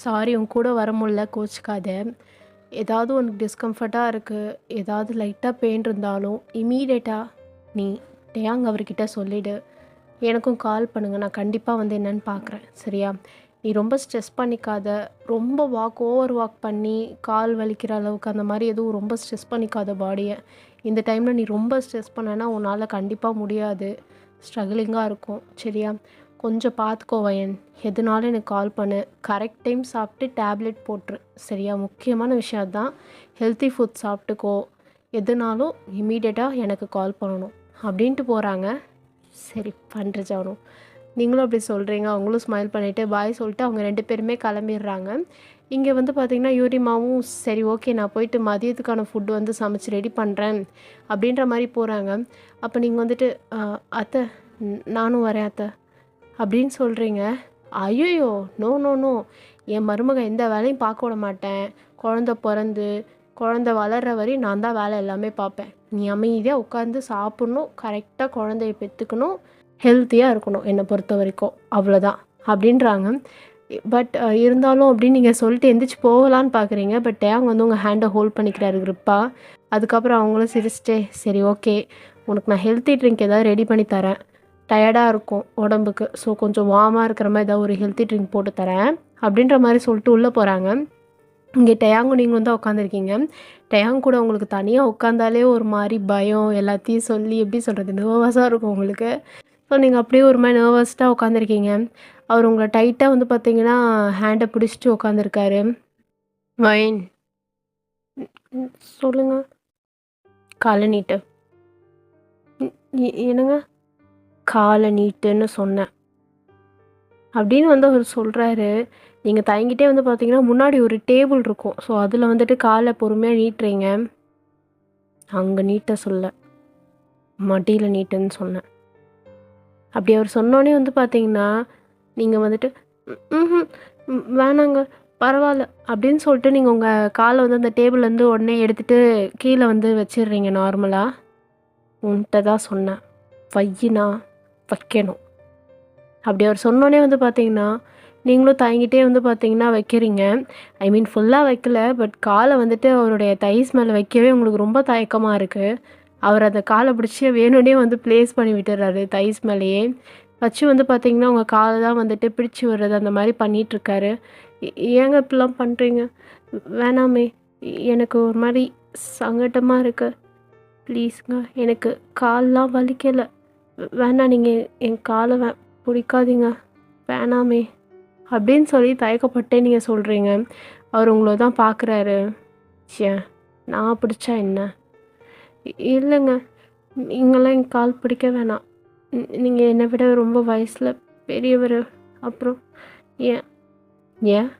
சாரி உன் கூட வர முடியல, கோச்சிக்காத, ஏதாவது உனக்கு டிஸ்கம்ஃபர்ட்டாக இருக்குது, ஏதாவது லைட்டாக பெயின் இருந்தாலும் இமீடியட்டாக நீ டேயாங் அவர்கிட்ட சொல்லிவிடு, எனக்கும் கால் பண்ணுங்கள், நான் கண்டிப்பாக வந்து என்னென்னு பார்க்குறேன் சரியா. நீ ரொம்ப ஸ்ட்ரெஸ் பண்ணிக்காத, ரொம்ப ஓவர் வாக் பண்ணி கால் வலிக்கிற அளவுக்கு அந்த மாதிரி எதுவும் ரொம்ப ஸ்ட்ரெஸ் பண்ணிக்காத பாடியை. இந்த டைமில் நீ ரொம்ப ஸ்ட்ரெஸ் பண்ணனா உன்னால் கண்டிப்பாக முடியாது, ஸ்ட்ரகிளிங்காக இருக்கும் சரியா. கொஞ்சம் பார்த்துக்கோ வயன், எதுனாலும் எனக்கு கால் பண்ணு, கரெக்ட் டைம் சாப்பிட்டு டேப்லெட் போட்டுரு சரியா, முக்கியமான விஷயம் அதுதான். ஹெல்த்தி ஃபுட் சாப்பிட்டுக்கோ, எதுனாலும் இமீடியட்டாக எனக்கு கால் பண்ணணும் அப்படின்ட்டு போகிறாங்க. சரி பண்ணுற ஜானு, நீங்களும் அப்படி சொல்கிறீங்க. அவங்களும் ஸ்மைல் பண்ணிவிட்டு பாய் சொல்லிட்டு அவங்க 2 பேருமே கிளம்பிடுறாங்க. இங்கே வந்து பார்த்திங்கன்னா யூரிமாவும் சரி ஓகே நான் போயிட்டு மதியத்துக்கான ஃபுட்டு வந்து சமைச்சு ரெடி பண்ணுறேன் அப்படின்ற மாதிரி போகிறாங்க. அப்போ நீங்கள் வந்துட்டு அத்தை நானும் வரேன் அத்தை அப்படின்னு சொல்கிறீங்க. ஐயோ நோ நோ நோ, என் மருமக எந்த வேலையும் பார்க்க விட மாட்டேன், குழந்த வளர்கிற வரையும் நான் தான் வேலை எல்லாமே பார்ப்பேன், நீ அமைதியாக உட்காந்து சாப்பிட்ணும், கரெக்டாக குழந்தைய பெற்றுக்கணும், ஹெல்த்தியாக இருக்கணும் என்னை பொறுத்த வரைக்கும், அவ்வளோதான் அப்படின்றாங்க. பட் இருந்தாலும் அப்படின்னு நீங்கள் சொல்லிட்டு எந்திரிச்சு போகலான்னு பார்க்குறீங்க. பட் டேங் வந்து உங்கள் ஹேண்டை ஹோல்ட் பண்ணிக்கிறாரு grip-ஆ. அதுக்கப்புறம் அவங்களும் சிரிச்சுட்டே, சரி ஓகே, உனக்கு நான் ஹெல்த்தி ட்ரிங்க் ஏதாவது ரெடி பண்ணி தரேன். டயர்டாக இருக்கும் உடம்புக்கு. ஸோ கொஞ்சம் வார்மாக இருக்கிற மாதிரி ஏதாவது ஒரு ஹெல்த்தி ட்ரிங்க் போட்டு தரேன் அப்படின்ற மாதிரி சொல்லிட்டு உள்ளே போகிறாங்க. இங்கே டயாங்கும் நீங்கள் வந்து உட்காந்துருக்கீங்க. டயாங் கூட உங்களுக்கு தனியாக உட்காந்தாலே ஒரு மாதிரி பயம், எல்லாத்தையும் சொல்லி எப்படி சொல்கிறது, நர்வஸாக இருக்கும் உங்களுக்கு. ஸோ நீங்கள் அப்படியே ஒரு மாதிரி நர்வஸ்டாக உட்காந்துருக்கீங்க. அவர் உங்களை டைட்டாக வந்து பார்த்தீங்கன்னா ஹேண்டை பிடிச்சிட்டு உட்காந்துருக்காரு. வைன் சொல்லுங்க. காலை நீட்டு. என்னங்க? காலை நீட்டுன்னு சொன்னேன் அப்படின்னு வந்து அவர் சொல்கிறாரு. நீங்கள் தயங்கிட்டே வந்து பார்த்தீங்கன்னா முன்னாடி ஒரு டேபிள் இருக்கும். ஸோ அதில் வந்துட்டு காலை பொறுமையாக நீட்டுறீங்க. அங்கே நீட்ட சொல்ல, மடியில் நீட்டுன்னு சொன்னேன். அப்படி அவர் சொன்னோடனே வந்து பார்த்தீங்கன்னா நீங்கள் வந்துட்டு ம் வேணாங்க பரவாயில்ல அப்படின்னு சொல்லிட்டு நீங்கள் உங்கள் காலை வந்து அந்த டேபிள்லேருந்து உடனே எடுத்துகிட்டு கீழே வந்து வச்சிடுறீங்க நார்மலாக. உன்கிட்ட தான் சொன்னேன், வையினா வைக்கணும். அப்படி அவர் சொன்னோன்னே வந்து பார்த்தீங்கன்னா நீங்களும் தயங்கிட்டே வந்து பார்த்தீங்கன்னா வைக்கிறீங்க. ஐ மீன் ஃபுல்லாக வைக்கல, பட் காலை வந்துட்டு அவருடைய தைஸ் மேலே வைக்கவே உங்களுக்கு ரொம்ப தயக்கமாக இருக்குது. அவர் அந்த காலை பிடிச்சி வேணும்னே வந்து ப்ளேஸ் பண்ணி விட்டுறாரு தைஸ் மேலேயே. வச்சு வந்து பார்த்தீங்கன்னா உங்கள் காலை தான் வந்துட்டு பிடிச்சி விடுறது அந்த மாதிரி பண்ணிகிட்ருக்காரு. ஏங்க இப்படிலாம் பண்ணுறீங்க? வேணாமே, எனக்கு ஒரு மாதிரி சங்கட்டமாக இருக்குது. ப்ளீஸுங்க, எனக்கு கால்லாம் வலிக்கலை. வேணாம், நீங்கள் என் காலை பிடிக்காதீங்க, வேணாமே அப்படின்னு சொல்லி தயக்கப்பட்டே நீங்கள் சொல்கிறீங்க. அவர் உங்களை தான் பார்க்குறாரு. ஏன் நான் பிடிச்சா என்ன? இல்லைங்க, நீங்களாம் என் கால் பிடிக்க வேணாம். நீங்கள் என்னை விட ரொம்ப வயசில் பெரியவர். அப்புறம் ஏன் ஏன்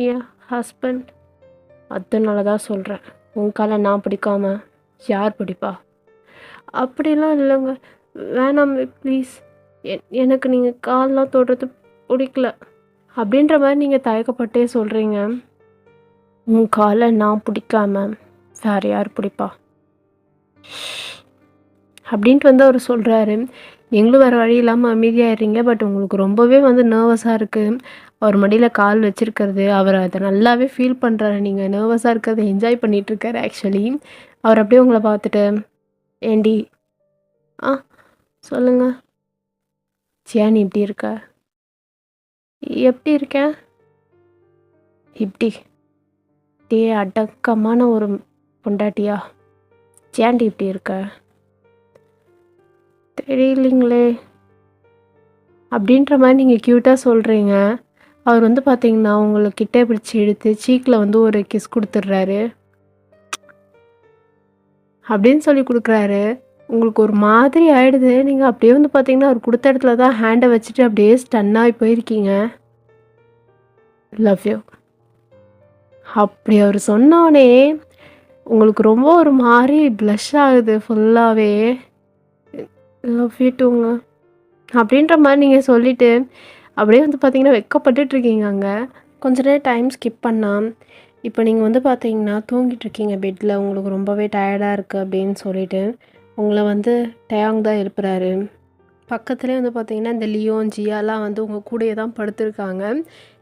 என் ஹஸ்பண்ட். அதனால தான் சொல்கிறேன், உன் காலை நான் பிடிக்காம யார் பிடிப்பா? அப்படிலாம் இல்லைங்க, வேணாம் ப்ளீஸ். எனக்கு நீங்கள் கால்லாம் தொடுறது பிடிக்கல அப்படின்ற மாதிரி நீங்கள் தயக்கப்பட்டே சொல்கிறீங்க. உன் காலை நான் பிடிக்காம வேறு யார் பிடிப்பா அப்படின்ட்டு வந்து அவர் சொல்கிறாரு. நீங்களும் வேறு வழி இல்லாமல் அமைதியாகிடுறீங்க. பட் உங்களுக்கு ரொம்பவே வந்து நர்வஸாக இருக்குது. அவர் மடியில் கால் வச்சுருக்கிறது, அவர் அதை நல்லாவே ஃபீல் பண்ணுறாரு. நீங்கள் நர்வஸாக இருக்கிறத என்ஜாய் பண்ணிகிட்ருக்காரு ஆக்சுவலி. அவர் அப்படியே உங்களை பார்த்துட்டு, ஏண்டி சொல்லுங்க, ஏன் நீ இப்படி இருக்க? எப்படி இருக்கேன்? இப்படி டே அடக்கமான ஒரு பொண்டாட்டியா? ஏன்டி இப்படி இருக்க? தெரியலிங்களே அப்படின்ற மாதிரி நீங்கள் க்யூட்டாக சொல்கிறீங்க. அவர் வந்து பார்த்தீங்கன்னா உங்களை கிட்டே பிடிச்சி எடுத்து சீக்கில் வந்து ஒரு கிஸ் கொடுத்துட்றாரு. அப்படின்னு சொல்லி கொடுக்குறாரு. உங்களுக்கு ஒரு மாதிரி ஆகிடுது. நீங்கள் அப்படியே வந்து பார்த்தீங்கன்னா அவர் கொடுத்த இடத்துல தான் ஹேண்டை வச்சுட்டு அப்படியே ஸ்டன்னாகி போயிருக்கீங்க. லவ் யூ அப்படி அவர் சொன்னோடனே உங்களுக்கு ரொம்ப ஒரு மாதிரி ப்ளஷ் ஆகுது ஃபுல்லாகவே. லவ் யூ டூங்க அப்படின்ற மாதிரி நீங்கள் சொல்லிவிட்டு அப்படியே வந்து பார்த்தீங்கன்னா வெக்கப்பட்டுட்ருக்கீங்க. அங்கே கொஞ்ச நேரம் டைம் ஸ்கிப் பண்ணால் இப்போ நீங்கள் வந்து பார்த்தீங்கன்னா தூங்கிட்டுருக்கீங்க பெட்டில். உங்களுக்கு ரொம்பவே டயர்டாக இருக்குது அப்படின்னு சொல்லிட்டு உங்களை வந்து டயாங் தான் எழுப்புறாரு. பக்கத்துலேயே வந்து பார்த்தீங்கன்னா இந்த லியோன் ஜியாலாம் வந்து உங்கள் கூடயே தான் படுத்திருக்காங்க.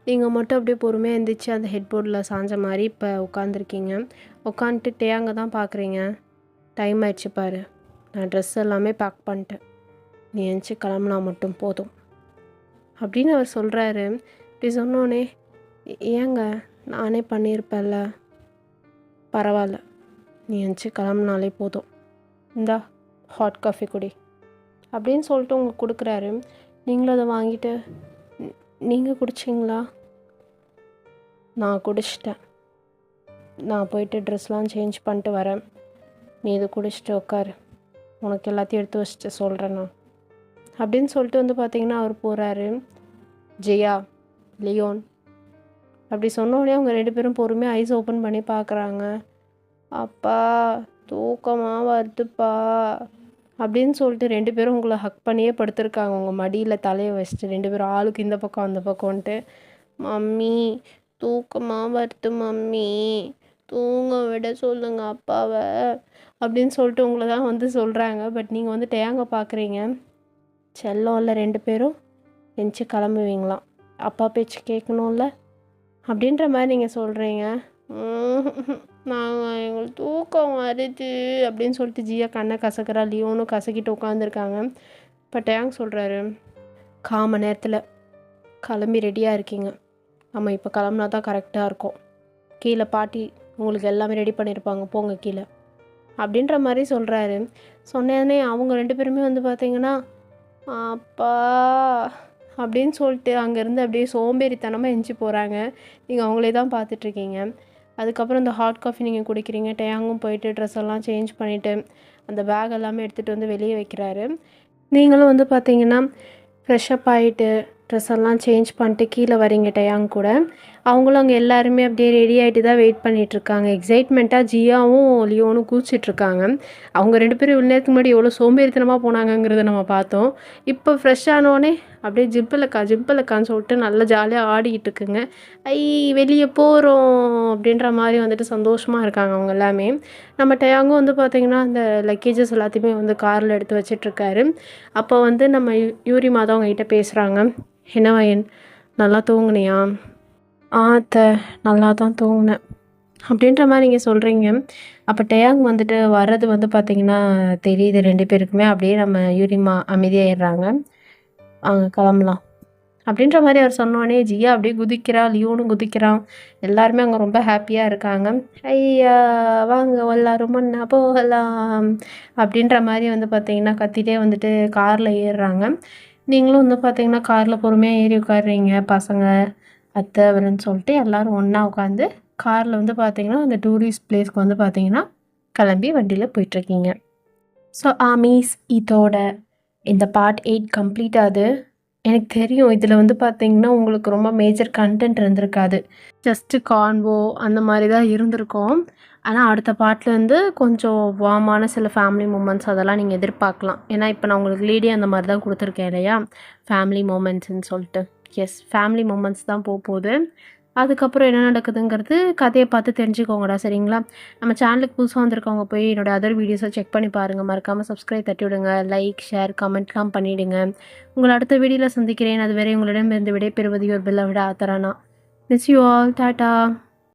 நீங்கள் மட்டும் அப்படியே பொறுமையாக எழுந்திரிச்சு அந்த ஹெட்போர்டில் சாஞ்ச மாதிரி இப்போ உட்காந்துருக்கீங்க. உட்காந்துட்டு டயாங்க தான் பார்க்குறீங்க. டைம் ஆயிடுச்சு பாரு, நான் ட்ரெஸ் எல்லாமே பேக் பண்ணிட்டேன், நீ எழுந்துச்சி கிளம்புனா மட்டும் போதும் அப்படின்னு அவர் சொல்கிறாரு. இப்படி சொன்னோன்னே, ஏங்க நானே பண்ணியிருப்பேன்ல, பரவாயில்ல, நீ எழுந்துச்சி கிளம்புனாலே போதும், இந்தா ஹாட் காஃபி குடி அப்படின்னு சொல்லிட்டு உங்களுக்கு கொடுக்குறாரு. நீங்களும் அதை வாங்கிட்டு, நீங்கள் குடிச்சிங்களா? நான் குடிச்சிட்டேன், நான் போயிட்டு ட்ரெஸ்லாம் சேஞ்ச் பண்ணிட்டு வரேன், நீ இதை குடிச்சிட்டு உட்காரு, உனக்கு எல்லாத்தையும் எடுத்து வச்சுட்டு சொல்கிறேன் நான் அப்படின்னு சொல்லிட்டு வந்து பார்த்தீங்கன்னா அவர் போகிறாரு. ஜியா, லியோன் அப்படி சொன்னோடனே அவங்க 2 பேரும் பொறுமையாக ஐஸ் ஓப்பன் பண்ணி பார்க்குறாங்க. அப்பா தூக்கமாக வருதுப்பா அப்படின்னு சொல்லிட்டு 2 பேரும் உங்களை ஹக் பண்ணியே படுத்திருக்காங்க. உங்கள் மடியில் தலையை வச்சுட்டு 2 பேரும் ஆளுக்கு இந்த பக்கம் அந்த பக்கம்ன்ட்டு. மம்மி தூக்கமாக வருது மம்மி, தூங்க விட சொல்லுங்க அப்பாவை அப்படின்னு சொல்லிட்டு உங்களை தான் வந்து சொல்கிறாங்க. பட் நீங்கள் வந்து டயாங்க பார்க்குறீங்க. செல்லம் இல்லை 2 பேரும் எந்திச்சு கிளம்புவீங்களாம். அப்பா பேச்சு கேட்கணும்ல அப்படின்ற மாதிரி நீங்கள் சொல்கிறீங்க. நாங்கள் எங்களுக்கு தூக்கம் வருது அப்படின்னு சொல்லிட்டு ஜியா கண்ணை கசக்கிறா. லியோனும் கசக்கிட்டு உட்காந்துருக்காங்க. இப்போ டேங் சொல்கிறாரு, 1/4 மணி நேரத்தில் கிளம்பி ரெடியாக இருக்கீங்க, நம்ம இப்போ கிளம்புனா தான் கரெக்டாக இருக்கும். கீழே பாட்டி உங்களுக்கு எல்லாமே ரெடி பண்ணியிருப்பாங்க, போங்க கீழே அப்படின்ற மாதிரி சொல்கிறாரு. சொன்னேன்னே அவங்க 2 பேருமே வந்து பார்த்திங்கன்னா அப்பா அப்படின்னு சொல்லிட்டு அங்கேருந்து அப்படியே சோம்பேறித்தனமாக எஞ்சி போகிறாங்க. நீங்கள் அவங்களே தான் பார்த்துட்ருக்கீங்க. அதுக்கப்புறம் இந்த ஹாட் காஃபி நீங்கள் குடிக்கிறீங்க. டேங்கும் போயிட்டு ட்ரெஸ் எல்லாம் சேஞ்ச் பண்ணிவிட்டு அந்த பேக் எல்லாமே எடுத்துகிட்டு வந்து வெளியே வைக்கிறாரு. நீங்களும் வந்து பார்த்தீங்கன்னா ஃப்ரெஷ்அப் ஆகிட்டு ட்ரெஸ் எல்லாம் சேஞ்ச் பண்ணிட்டு கீழே வரீங்க டேங் கூட. அவங்களும் அங்கே எல்லாருமே அப்படியே ரெடி ஆகிட்டு தான் வெயிட் பண்ணிகிட்ருக்காங்க. எக்ஸைட்மெண்ட்டாக ஜியாவும் லியோனும் கூச்சிட்ருக்காங்க. அவங்க 2 பேரும் இவ்வளோ நேரத்துக்கு முன்னாடி எவ்வளோ சோம்பேறித்தனமாக போனாங்கங்கிறத நம்ம பார்த்தோம். இப்போ ஃப்ரெஷ் ஆனோடனே அப்படியே ஜிம்பலக்கான்னு சொல்லிட்டு நல்லா ஜாலியாக ஆடிக்கிட்டு இருக்குங்க. வெளியே போகிறோம் அப்படின்ற மாதிரி வந்துட்டு சந்தோஷமாக இருக்காங்க அவங்க எல்லாமே. நம்ம டேங்கும் வந்து பார்த்திங்கன்னா அந்த லக்கேஜஸ் எல்லாத்தையுமே வந்து காரில் எடுத்து வச்சிட்ருக்காரு. அப்போ வந்து நம்ம யூரிமா தான் அவங்ககிட்ட பேசுகிறாங்க. என்னவா நல்லா தூங்குனியா? அத்தை நல்லா தான் தூங்கினேன் அப்படின்ற மாதிரி நீங்கள் சொல்கிறீங்க. அப்போ டேங் வந்துட்டு வர்றது வந்து பார்த்திங்கன்னா தெரியுது 2 பேருக்குமே. அப்படியே நம்ம யூரிமா அமைதியாகிடுறாங்க. கிளம்பலாம் அப்படின்ற மாதிரி அவர் சொன்னோடனே ஜியா அப்படியே குதிக்கிறா, லியோனும் குதிக்கிறான். எல்லாருமே அங்கே ரொம்ப ஹாப்பியாக இருக்காங்க. ஐயா வாங்க எல்லாரும் ஒன்றா போகலாம் அப்படின்ற மாதிரி வந்து பார்த்திங்கன்னா கத்திட்டே வந்துட்டு காரில் ஏறுறாங்க. நீங்களும் வந்து பார்த்திங்கன்னா காரில் பொறுமையாக ஏறி உட்காடுறீங்க. பசங்க, அத்தை, அவருன்னு சொல்லிட்டு எல்லோரும் ஒன்றா உட்காந்து காரில் வந்து பார்த்திங்கன்னா அந்த டூரிஸ்ட் பிளேஸ்க்கு வந்து பார்த்திங்கன்னா கிளம்பி வண்டியில் போயிட்டுருக்கீங்க. ஸோ ஆமீஸ், இதோட இந்த பார்ட் 8 கம்ப்ளீட் ஆகுது. எனக்கு தெரியும் இதில் வந்து பார்த்திங்கன்னா உங்களுக்கு ரொம்ப மேஜர் கண்டென்ட் இருந்திருக்காது. ஜஸ்ட்டு கான்வோ அந்த மாதிரி தான் இருந்திருக்கும். ஆனால் அடுத்த பார்ட்டில் வந்து கொஞ்சம் வார்மான சில ஃபேமிலி மூமெண்ட்ஸ் அதெல்லாம் நீங்கள் எதிர்பார்க்கலாம். ஏன்னா இப்போ நான் உங்களுக்கு லீடே அந்த மாதிரி தான் கொடுத்துருக்கேன் இல்லையா, ஃபேமிலி மூமெண்ட்ஸ்ன்னு சொல்லிட்டு. எஸ், ஃபேமிலி மூமெண்ட்ஸ் தான் போகுது. அதுக்கப்புறம் என்ன நடக்குதுங்கிறது கதையை பார்த்து தெரிஞ்சுக்கோங்கடா, சரிங்களா? நம்ம சேனலுக்கு புதுசாக வந்திருக்கவங்க போய் என்னோடய அதர் வீடியோஸை செக் பண்ணி பாருங்கள். மறக்காமல் சப்ஸ்கிரைப் தட்டி விடுங்க. லைக், ஷேர், கமெண்ட்லாம் பண்ணிவிடுங்க. உங்களை அடுத்த வீடியோவில் சந்திக்கிறேன். அதுவரை உங்களிடம் இருந்து விடைபெறுவது யுவர் பெல்லவிட ஆத்தரானா. Miss you all. டாட்டா.